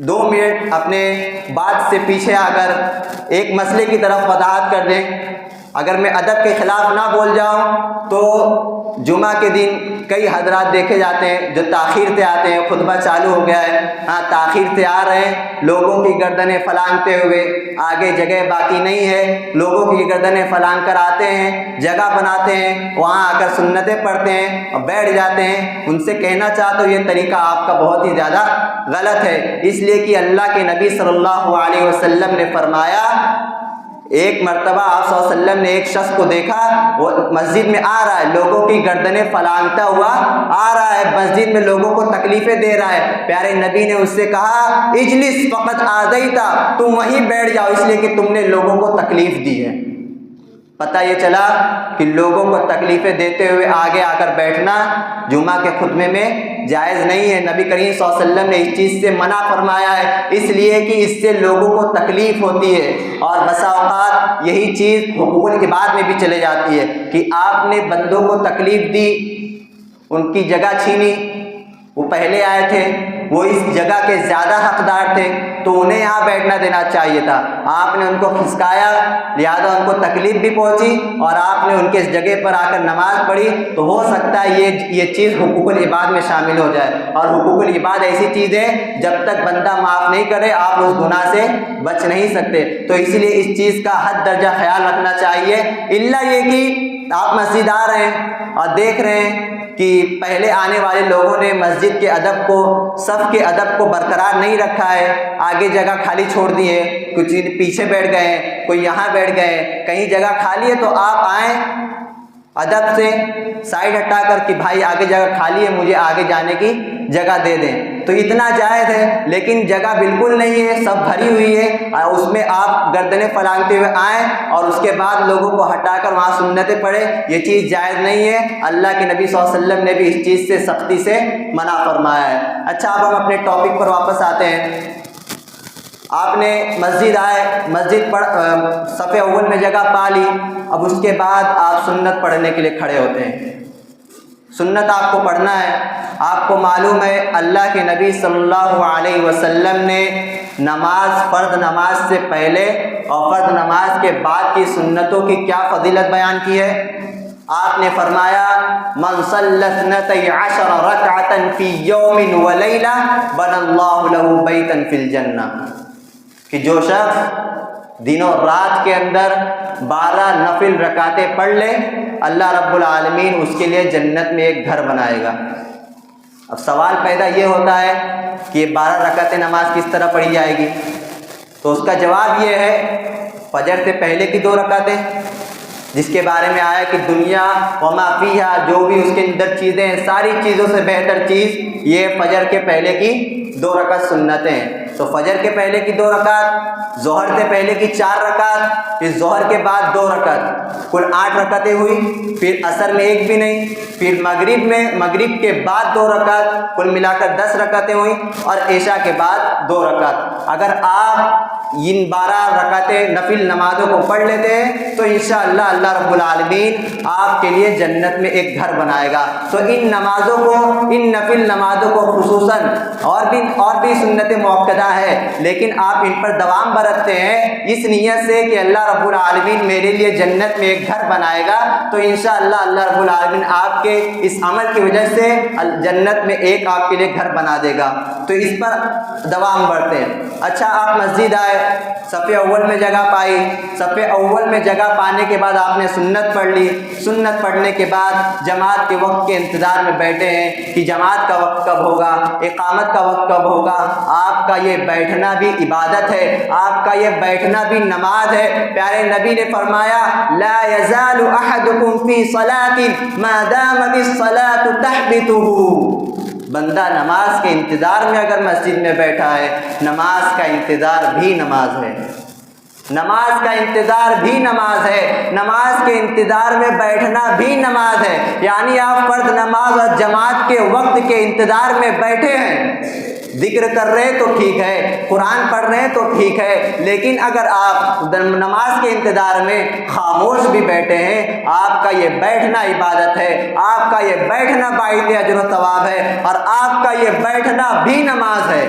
2 منٹ اپنے بات سے پیچھے آ کر ایک مسئلے کی طرف وضاحت کر دیں۔ اگر میں ادب کے خلاف نہ بول جاؤں تو جمعہ کے دن کئی حضرات دیکھے جاتے ہیں جو تاخیر سے آتے ہیں، خطبہ چالو ہو گیا ہے، ہاں تاخیر سے آ رہے ہیں، لوگوں کی گردنیں پھلانگتے ہوئے، آگے جگہ باقی نہیں ہے، لوگوں کی گردنیں پھلانگ کر آتے ہیں، جگہ بناتے ہیں، وہاں آ کر سنتیں پڑھتے ہیں اور بیٹھ جاتے ہیں۔ ان سے کہنا چاہتا ہوں یہ طریقہ آپ کا بہت ہی زیادہ غلط ہے، اس لیے کہ اللہ کے نبی صلی اللہ علیہ وسلم نے فرمایا، ایک مرتبہ آپ صلی اللہ علیہ وسلم نے ایک شخص کو دیکھا، وہ مسجد میں آ رہا ہے، لوگوں کی گردنیں پھلانگتا ہوا آ رہا ہے، مسجد میں لوگوں کو تکلیفیں دے رہا ہے۔ پیارے نبی نے اس سے کہا اجلس فقط آذیتا، تم وہیں بیٹھ جاؤ اس لیے کہ تم نے لوگوں کو تکلیف دی ہے۔ پتہ یہ چلا کہ لوگوں کو تکلیفیں دیتے ہوئے آگے آ کر بیٹھنا جمعہ کے خطبے میں جائز نہیں ہے۔ نبی کریم صلی اللہ علیہ وسلم نے اس چیز سے منع فرمایا ہے، اس لیے کہ اس سے لوگوں کو تکلیف ہوتی ہے، اور بسا اوقات یہی چیز حقوق العباد میں بھی چلے جاتی ہے کہ آپ نے بندوں کو تکلیف دی، ان کی جگہ چھینی، وہ پہلے آئے تھے، وہ اس جگہ کے زیادہ حقدار تھے، تو انہیں یہاں بیٹھنا دینا چاہیے تھا، آپ نے ان کو کھسکایا، لہذا ان کو تکلیف بھی پہنچی، اور آپ نے ان کے اس جگہ پر آ کر نماز پڑھی، تو ہو سکتا ہے یہ چیز حقوق العباد میں شامل ہو جائے، اور حقوق العباد ایسی چیز ہے جب تک بندہ معاف نہیں کرے آپ اس گناہ سے بچ نہیں سکتے، تو اسی لیے اس چیز کا حد درجہ خیال رکھنا چاہیے، الا یہ کہ آپ مسجد آ رہے ہیں اور دیکھ رہے ہیں کہ پہلے آنے والے لوگوں نے مسجد کے ادب کو، صف کے ادب کو برقرار نہیں رکھا ہے، آگے جگہ خالی چھوڑ دی ہے، کچھ پیچھے بیٹھ گئے ہیں، کوئی یہاں بیٹھ گئے ہیں، کہیں جگہ خالی ہے تو آپ آئیں ادب سے سائڈ ہٹا کر کہ بھائی آگے جگہ خالی ہے، مجھے آگے جانے کی جگہ دے دیں، تو اتنا جائز ہے، لیکن جگہ بالکل نہیں ہے، سب بھری ہوئی ہے، اور اس میں آپ گردنیں پھلانگتے ہوئے آئیں اور اس کے بعد لوگوں کو ہٹا کر وہاں سنتیں پڑھیں، یہ چیز جائز نہیں ہے۔ اللہ کے نبی صلی اللہ علیہ وسلم نے بھی اس چیز سے سختی سے منع فرمایا ہے۔ اچھا، اب ہم اپنے ٹاپک پر واپس آتے ہیں۔ آپ نے مسجد آئے، مسجد صف اول میں جگہ پا لی، اب اس کے بعد آپ سنت پڑھنے کے لیے کھڑے ہوتے ہیں، سنت آپ کو پڑھنا ہے۔ آپ کو معلوم ہے اللہ کے نبی صلی اللہ علیہ وسلم نے فرض نماز سے پہلے اور فرض نماز کے بعد کی سنتوں کی کیا فضیلت بیان کی ہے۔ آپ نے فرمایا من صلی 12 رکعۃ فی یوم ولیلہ بنی اللہ لہ بیتا فی الجنہ، کہ جو شخص دن و رات کے اندر 12 نفل رکعتیں پڑھ لے، اللہ رب العالمین اس کے لیے جنت میں ایک گھر بنائے گا۔ اب سوال پیدا یہ ہوتا ہے کہ 12 رکعتیں نماز کس طرح پڑھی جائے گی، تو اس کا جواب یہ ہے فجر سے پہلے کی 2 رکعتیں، جس کے بارے میں آیا کہ دنیا وما فیہا، جو بھی اس کے اندر چیزیں ہیں، ساری چیزوں سے بہتر چیز یہ فجر کے پہلے کی 2 رکعت سنتیں ہیں۔ تو فجر کے پہلے کی 2 رکعت، ظہر سے پہلے کی 4 رکعت، پھر ظہر کے بعد 2 رکعت، کل 8 رکعتیں ہوئی، پھر عصر میں 1 بھی نہیں، پھر مغرب کے بعد 2 رکعت، کل ملا کر 10 رکعتیں ہوئی، اور عشاء کے بعد 2 رکعت۔ اگر آپ ان 12 رکعتیں نفل نمازوں کو پڑھ لیتے ہیں تو انشاءاللہ اللہ رب العالمین آپ کے لیے جنت میں ایک گھر بنائے گا۔ تو ان نمازوں کو، ان نفل نمازوں کو خصوصاً اور بھی سنت موقدہ ہے، لیکن آپ ان پر دوام برتتے ہیں اس نیت سے کہ اللہ رب العالمین میرے لیے جنت میں ایک گھر بنائے گا، تو انشاءاللہ اللہ رب العالمین آپ کے اس عمل کی وجہ سے جنت میں ایک آپ کے لیے گھر بنا دے گا، تو اس پر دوام برتے ہیں۔ اچھا، آپ مسجد آئے، صف اول میں جگہ پائی، صف اول میں جگہ پانے کے بعد آپ نے سنت پڑھ لی، سنت پڑھنے کے بعد جماعت کے وقت کے انتظار میں بیٹھے ہیں کہ جماعت کا وقت کب ہوگا، اقامت کا وقت کب ہوگا۔ آپ کا یہ بیٹھنا بھی عبادت ہے، آپ کا یہ بیٹھنا بھی نماز ہے۔ پیارے نبی نے فرمایا لا یزال احدکم فی صلاۃ ما دامت الصلاۃ تحبطہ، بندہ نماز کے انتظار میں اگر مسجد میں بیٹھا ہے، نماز کا انتظار بھی نماز ہے، نماز کا انتظار بھی نماز ہے، نماز کے انتظار میں بیٹھنا بھی نماز ہے، یعنی آپ فرض نماز اور جماعت کے وقت کے انتظار میں بیٹھے ہیں، ذکر کر رہے تو ٹھیک ہے، قرآن پڑھ رہے تو ٹھیک ہے، لیکن اگر آپ نماز کے انتظار میں خاموش بھی بیٹھے ہیں، آپ کا یہ بیٹھنا عبادت ہے، آپ کا یہ بیٹھنا باعث اجر و ثواب ہے، اور آپ کا یہ بیٹھنا بھی نماز ہے۔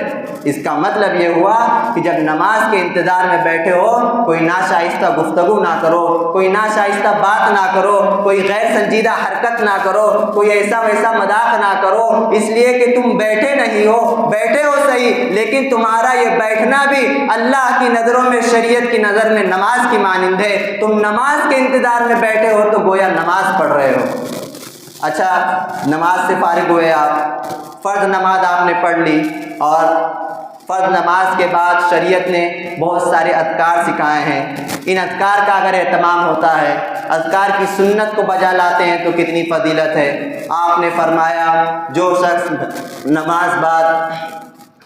اس کا مطلب یہ ہوا کہ جب نماز کے انتظار میں بیٹھے ہو، کوئی ناشائستہ گفتگو نہ کرو، کوئی ناشائستہ بات نہ کرو، کوئی غیر سنجیدہ حرکت نہ کرو، کوئی ایسا ویسا مذاق نہ کرو، اس لیے کہ تم بیٹھے نہیں ہو، بیٹھے ہو صحیح، لیکن تمہارا یہ بیٹھنا بھی اللہ کی نظروں میں، شریعت کی نظر میں نماز کی مانند ہے۔ تم نماز کے انتظار میں بیٹھے ہو تو گویا نماز پڑھ رہے ہو۔ اچھا، نماز سے فارغ ہوئے آپ، فرض نماز آپ نے پڑھ لی، اور فرض نماز کے بعد شریعت نے بہت سارے اذکار سکھائے ہیں۔ ان اذکار کا اگر اہتمام ہوتا ہے، اذکار کی سنت کو بجا لاتے ہیں تو کتنی فضیلت ہے۔ آپ نے فرمایا جو شخص نماز بعد،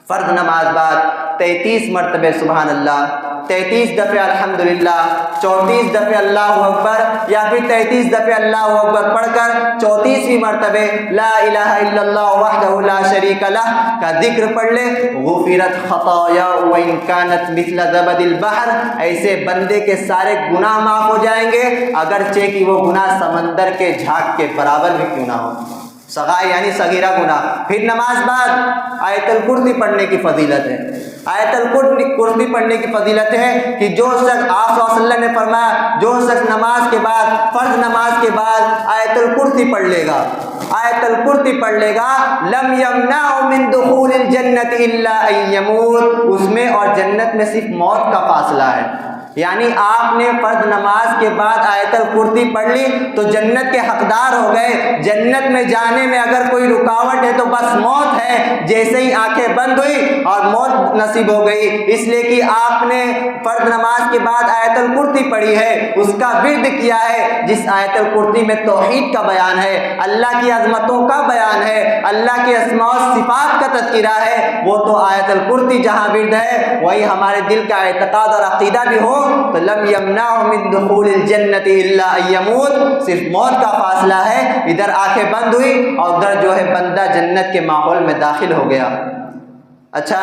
فرض نماز بعد 33 مرتبہ سبحان اللہ، 33 دفعہ الحمدللہ، 34 دفعہ اللہ اکبر، یا پھر 33 دفعہ اللہ اکبر پڑھ کر 34ویں مرتبہ لا الہ الا اللہ وحدہ لا شریک لہ کا ذکر پڑھ لے، غفرت خطایا وان کانت مثل زبد البحر، ایسے بندے کے سارے گناہ معاف ہو جائیں گے، اگرچہ کہ وہ گناہ سمندر کے جھاگ کے برابر بھی کیوں نہ ہو۔ صغائر یعنی صغیرہ گناہ۔ پھر نماز بعد آیت الکرسی پڑھنے کی فضیلت ہے۔ آیت الکرسی پڑھنے کی فضیلت ہے کہ جو شخص، آپ صلی اللہ علیہ وسلم نے فرمایا، جو شخص نماز کے بعد، فرض نماز کے بعد آیت الکرسی پڑھ لے گا، آیت الکرسی پڑھ لے گا، لم یمنع من دخول الجنت الا ان یموت، اس میں اور جنت میں صرف موت کا فاصلہ ہے۔ یعنی آپ نے فرض نماز کے بعد آیت الکرسی پڑھ لی تو جنت کے حقدار ہو گئے۔ جنت میں جانے میں اگر کوئی رکاوٹ ہے تو بس موت ہے، جیسے ہی آنکھیں بند ہوئی اور موت نصیب ہو گئی، اس لیے کہ آپ نے فرض نماز کے بعد آیت الکرسی پڑھی ہے، اس کا ورد کیا ہے۔ جس آیت الکرسی میں توحید کا بیان ہے، اللہ کی عظمتوں کا بیان ہے، اللہ کے اسماء و صفات کا تذکرہ ہے، وہ تو آیت الکرسی جہاں ورد ہے، وہی ہمارے دل کا اعتقاد اور عقیدہ بھی ہو تو لم یمنع من دخول الجنت الا ان یموت، صرف موت کا فاصلہ ہے۔ ادھر آنکھیں بند ہوئی اور ادھر جو ہے بندہ جنت کے ماحول میں داخل ہو گیا۔ اچھا،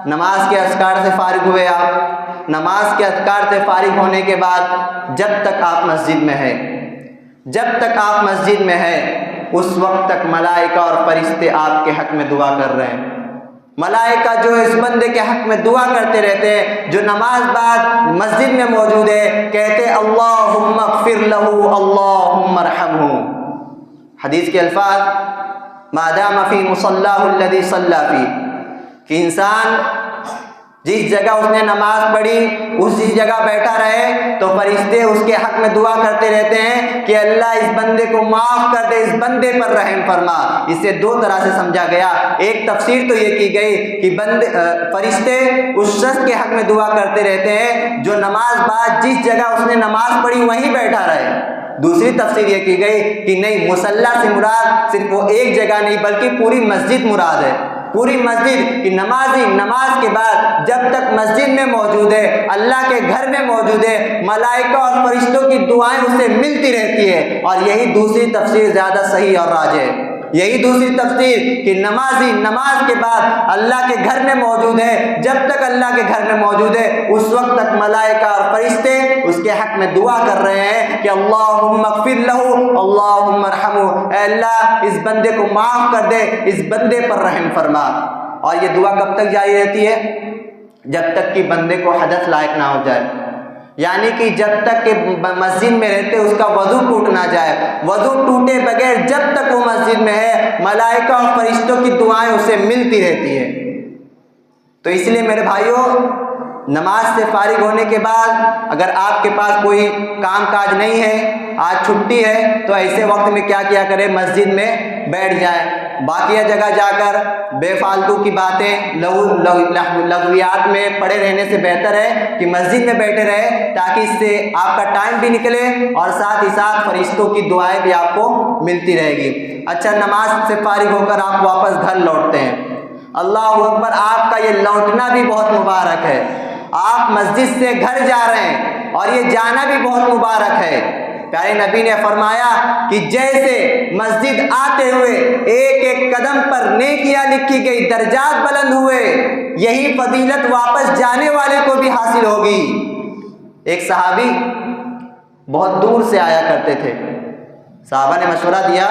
نماز کے اذکار سے فارغ ہوئے آپ، نماز کے اذکار سے فارغ ہونے کے بعد جب تک آپ مسجد میں ہیں، جب تک آپ مسجد میں ہیں، اس وقت تک ملائکہ اور فرشتے آپ کے حق میں دعا کر رہے ہیں۔ ملائکہ جو اس بندے کے حق میں دعا کرتے رہتے ہیں جو نماز بعد مسجد میں موجود ہے، کہتے اللہم اغفر لہ اللہم ارحمہ۔ حدیث کے الفاظ ما دام فی مصلاہ الذی صلی فیہ، کہ انسان جس جگہ اس نے نماز پڑھی اسی جگہ بیٹھا رہے تو فرشتے اس کے حق میں دعا کرتے رہتے ہیں کہ اللہ اس بندے کو معاف کر دے، اس بندے پر رحم فرما۔ اسے دو طرح سے سمجھا گیا، ایک تفسیر تو یہ کی گئی کہ فرشتے اس شخص کے حق میں دعا کرتے رہتے ہیں جو نماز بعد جس جگہ اس نے نماز پڑھی وہیں بیٹھا رہے۔ دوسری تفسیر یہ کی گئی کہ نہیں، مصلی سے مراد صرف وہ ایک جگہ نہیں بلکہ پوری مسجد مراد ہے، پوری مسجد کی نمازی نماز کے بعد جب تک مسجد میں موجود ہے، اللہ کے گھر میں موجود ہے، ملائکہ اور فرشتوں کی دعائیں اسے ملتی رہتی ہے۔ اور یہی دوسری تفسیر زیادہ صحیح اور راجح ہے، یہی دوسری تفسیر کہ نمازی نماز کے بعد اللہ کے گھر میں موجود ہے، جب تک اللہ کے گھر میں موجود ہے اس وقت تک ملائکہ اور فرشتے اس کے حق میں دعا کر رہے ہیں کہ اللہم اغفر لہ اللہم ارحمہ، اے اللہ اس بندے کو معاف کر دے، اس بندے پر رحم فرما۔ اور یہ دعا کب تک جاری رہتی ہے؟ جب تک کہ بندے کو حدث لائق نہ ہو جائے، یعنی کہ جب تک کہ مسجد میں رہتے اس کا وضو ٹوٹ نہ جائے۔ وضو ٹوٹے بغیر جب تک وہ مسجد میں ہے ملائکہ اور فرشتوں کی دعائیں اسے ملتی رہتی ہے۔ تو اس لیے میرے بھائیوں، نماز سے فارغ ہونے کے بعد اگر آپ کے پاس کوئی کام کاج نہیں ہے، آج چھٹی ہے، تو ایسے وقت میں کیا کیا کرے، مسجد میں بیٹھ جائیں۔ باقیہ جگہ جا کر بے فالتو کی باتیں لغویات میں پڑے رہنے سے بہتر ہے کہ مسجد میں بیٹھے رہے، تاکہ اس سے آپ کا ٹائم بھی نکلے اور ساتھ ہی ساتھ فرشتوں کی دعائیں بھی آپ کو ملتی رہے گی۔ اچھا، نماز سے فارغ ہو کر آپ واپس گھر لوٹتے ہیں، اللہ اکبر، آپ کا یہ لوٹنا بھی بہت مبارک ہے۔ آپ مسجد سے گھر جا رہے ہیں اور یہ جانا بھی بہت مبارک ہے، پیارے نبی نے فرمایا کہ جیسے مسجد آتے ہوئے ایک ایک قدم پر نیکیاں لکھی گئی، درجات بلند ہوئے، یہی فضیلت واپس جانے والے کو بھی حاصل ہوگی۔ ایک صحابی بہت دور سے آیا کرتے تھے، صحابہ نے مشورہ دیا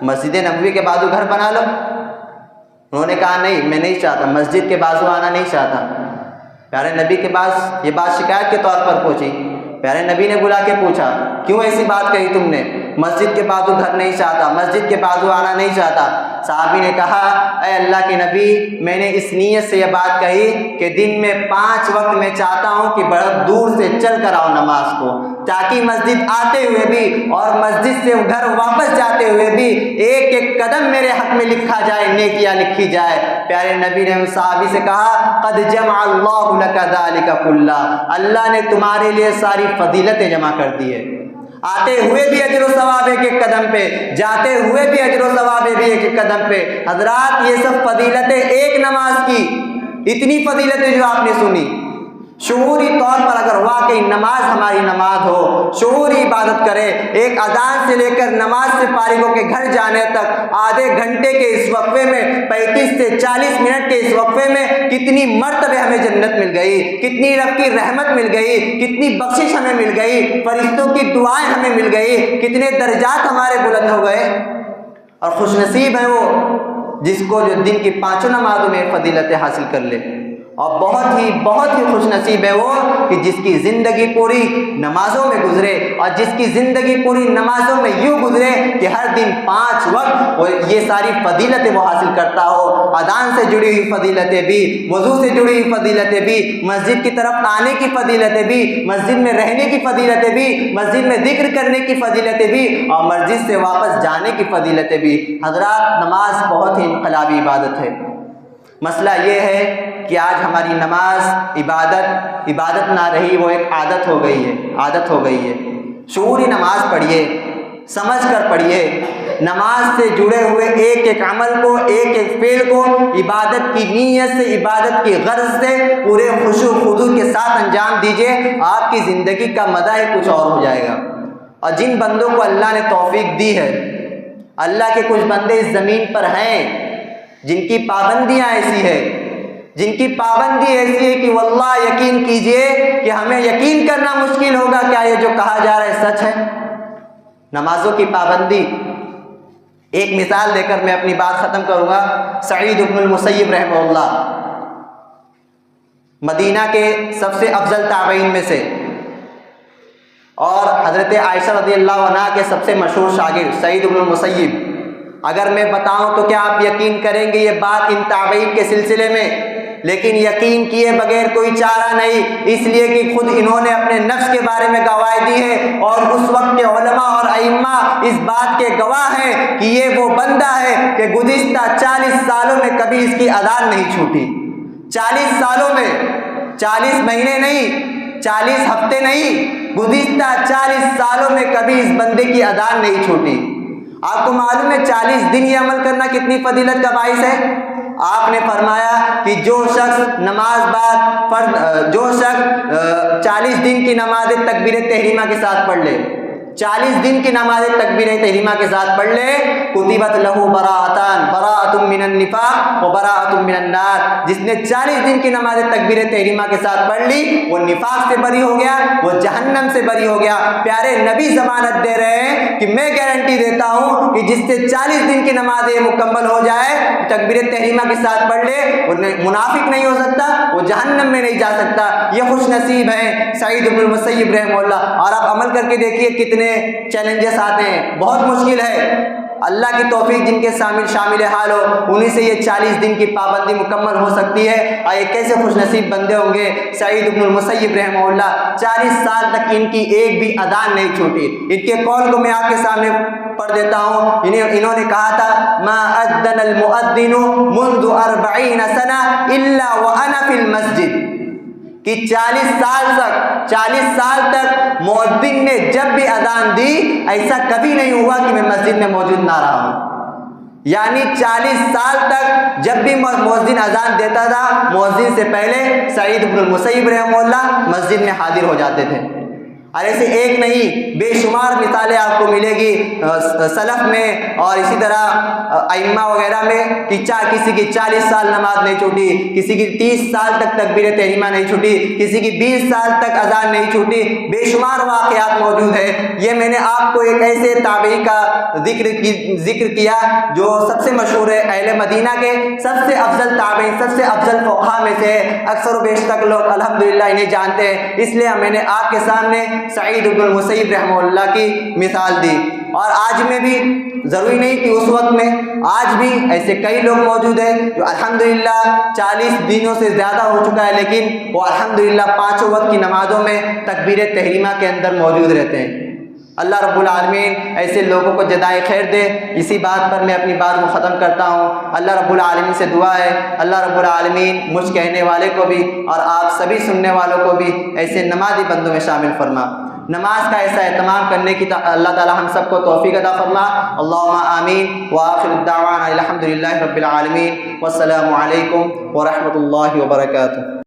مسجد نبوی کے بازو گھر بنا لو۔ انہوں نے کہا نہیں، میں نہیں چاہتا، مسجد کے بازو آنا نہیں چاہتا۔ پیارے نبی کے پاس یہ بات شکایت کے طور پر پہنچی، پیارے نبی نے بلا کے پوچھا کیوں ایسی بات کہی تم نے؟ مسجد کے بازو گھر نہیں چاہتا، مسجد کے بازو آنا نہیں چاہتا۔ صحابی نے کہا اے اللہ کے نبی، میں نے اس نیت سے یہ بات کہی کہ دن میں 5 وقت میں چاہتا ہوں کہ بڑا دور سے چل کر آؤ نماز کو، تاکہ مسجد آتے ہوئے بھی اور مسجد سے گھر واپس جاتے ہوئے بھی ایک ایک قدم میرے حق میں لکھا جائے، نیکیاں لکھی جائے۔ پیارے نبی نے اس صحابی سے کہا قد جمع اللہ لک ذلک کلہ، اللہ نے تمہارے لیے ساری فضیلتیں جمع کر دی ہے، آتے ہوئے بھی اجر و ثواب ایک ایک قدم پہ، جاتے ہوئے بھی اجر و ثواب بھی ایک ایک قدم پہ۔ حضرات یہ سب فضیلتیں ایک نماز کی، اتنی فضیلتیں جو آپ نے سنی، شعوری طور پر اگر واقعی نماز ہماری نماز ہو، شعوری عبادت کرے، ایک اذان سے لے کر نماز سے فارغ ہو کے گھر جانے تک آدھے گھنٹے کے اس وقفے میں، 35 سے 40 منٹ کے اس وقفے میں کتنی مرتبہ ہمیں جنت مل گئی، کتنی رب کی رحمت مل گئی، کتنی بخشش ہمیں مل گئی، فرشتوں کی دعائیں ہمیں مل گئی، کتنے درجات ہمارے بلند ہو گئے۔ اور خوش نصیب ہے وہ جس کو جو دن کی 5 نمازوں میں فضیلتیں حاصل کر لے، اور بہت ہی خوش نصیب ہے وہ کہ جس کی زندگی پوری نمازوں میں گزرے، اور جس کی زندگی پوری نمازوں میں یوں گزرے کہ ہر دن 5 وقت وہ یہ ساری فضیلتیں وہ حاصل کرتا ہو، اذان سے جڑی ہوئی فضیلتیں بھی، وضو سے جڑی ہوئی فضیلتیں بھی، مسجد کی طرف آنے کی فضیلتیں بھی، مسجد میں رہنے کی فضیلتیں بھی، مسجد میں ذکر کرنے کی فضیلتیں بھی، اور مسجد سے واپس جانے کی فضیلتیں بھی۔ حضرات نماز بہت ہی انقلابی عبادت ہے۔ مسئلہ یہ ہے کہ آج ہماری نماز عبادت نہ رہی، وہ ایک عادت ہو گئی ہے۔ شعوری نماز پڑھیے، سمجھ کر پڑھیے، نماز سے جڑے ہوئے ایک ایک عمل کو، ایک ایک فعل کو عبادت کی نیت سے، عبادت کی غرض سے پورے خشوع و خضوع کے ساتھ انجام دیجیے، آپ کی زندگی کا مزہ ہی کچھ اور ہو جائے گا۔ اور جن بندوں کو اللہ نے توفیق دی ہے، اللہ کے کچھ بندے اس زمین پر ہیں جن کی پابندیاں ایسی ہے، جن کی پابندی ایسی ہے کہ واللہ یقین کیجئے کہ ہمیں یقین کرنا مشکل ہوگا کیا یہ جو کہا جا رہا ہے سچ ہے۔ نمازوں کی پابندی، ایک مثال دے کر میں اپنی بات ختم کروں گا۔ سعید بن المسیب رحمہ اللہ مدینہ کے سب سے افضل تابعین میں سے، اور حضرت عائشہ رضی اللہ عنہا کے سب سے مشہور شاگرد سعید بن المسیب، اگر میں بتاؤں تو کیا آپ یقین کریں گے یہ بات ان تابعین کے سلسلے میں؟ لیکن یقین کیے بغیر کوئی چارہ نہیں، اس لیے کہ خود انہوں نے اپنے نفس کے بارے میں گواہی دی ہے، اور اس وقت کے علماء اور ائمہ اس بات کے گواہ ہیں کہ یہ وہ بندہ ہے کہ گزشتہ 40 سالوں میں کبھی اس کی اذان نہیں چھوٹی۔ 40 سالوں میں، 40 مہینے نہیں، 40 ہفتے نہیں، گزشتہ 40 سالوں میں کبھی اس بندے کی اذان نہیں چھوٹی۔ آپ کو معلوم ہے 40 دن یہ عمل کرنا کتنی فضیلت کا باعث ہے؟ آپ نے فرمایا کہ جو شخص 40 دن کی نماز تکبیر تحریمہ کے ساتھ پڑھ لے، 40 دن کی نماز تکبیر تحریمہ کے ساتھ پڑھ لے، کتبت لہو براۃ من النفاق و براۃ من النار۔ جس نے 40 دن کی نماز تکبیر تحریمہ کے ساتھ پڑھ لی، وہ نفاق سے بری ہو گیا، وہ جہنم سے بری ہو گیا۔ پیارے نبی ضمانت دے رہے ہیں کہ میں گارنٹی دیتا ہوں کہ جس سے 40 دن کی نماز مکمل ہو جائے، تکبیر تحریمہ کے ساتھ پڑھ لے، وہ منافق نہیں ہو سکتا، وہ جہنم میں نہیں جا سکتا۔ یہ خوش نصیب ہیں سعید بن المسیب رحمہ اللہ۔ اور آپ عمل کر کے دیکھیے کتنے چیلنجز آتے ہیں، بہت مشکل ہے۔ اللہ کی توفیق جن کے شامل حال ہو، انہی سے یہ 40 دن کی پابندی مکمل ہو سکتی ہے۔ اور یہ کیسے خوش نصیب بندے ہوں گے سعید بن المسیب رحمہ اللہ، 40 سال تک ان کی ایک بھی اذان نہیں چھوٹی۔ ان کے قول کو میں آپ کے سامنے پڑھ دیتا ہوں۔ انہوں نے کہا تھا ما اذن المؤذن منذ 40 سنہ الا وانا فی المسجد، کہ 40 سال تک مؤذن نے جب بھی اذان دی ایسا کبھی نہیں ہوا کہ میں مسجد میں موجود نہ رہا ہوں۔ یعنی 40 سال تک جب بھی مؤذن اذان دیتا تھا، مؤذن سے پہلے سعید بن المسیب رحمہ اللہ مسجد میں حاضر ہو جاتے تھے۔ اور ایسے ایک نہیں بے شمار مثالیں آپ کو ملے گی سلف میں اور اسی طرح ائمہ وغیرہ میں کہ کسی کی 40 سال نماز نہیں چھوٹی، کسی کی 30 سال تک تکبیر تحریمہ نہیں چھوٹی، کسی کی 20 سال تک اذان نہیں چھوٹی، بے شمار واقعات موجود ہیں۔ یہ میں نے آپ کو ایک ایسے تابعی کا ذکر کیا جو سب سے مشہور ہے، اہل مدینہ کے سب سے افضل تابعین، سب سے افضل فقہاء میں سے اکثر و بیشتر لوگ الحمدللہ انہیں جانتے ہیں، اس لیے میں نے آپ کے سامنے سعید بن المسیب رحمہ اللہ کی مثال دی۔ اور آج میں بھی ضروری نہیں کہ اس وقت میں، آج بھی ایسے کئی لوگ موجود ہیں جو الحمدللہ 40 دنوں سے زیادہ ہو چکا ہے لیکن وہ الحمدللہ 5 وقت کی نمازوں میں تکبیر تحریمہ کے اندر موجود رہتے ہیں۔ اللہ رب العالمین ایسے لوگوں کو جزائے خیر دے۔ اسی بات پر میں اپنی بات کو ختم کرتا ہوں۔ اللہ رب العالمین سے دعا ہے اللہ رب العالمین مجھ کہنے والے کو بھی اور آپ سبھی سننے والوں کو بھی ایسے نمازی بندوں میں شامل فرما۔ نماز کا ایسا اہتمام کرنے کی اللہ تعالی ہم سب کو توفیق عطا فرما۔ اللہم آمین وآخر الدعوانا الحمدللہ رب العالمین والسلام علیکم ورحمۃ اللہ وبرکاتہ۔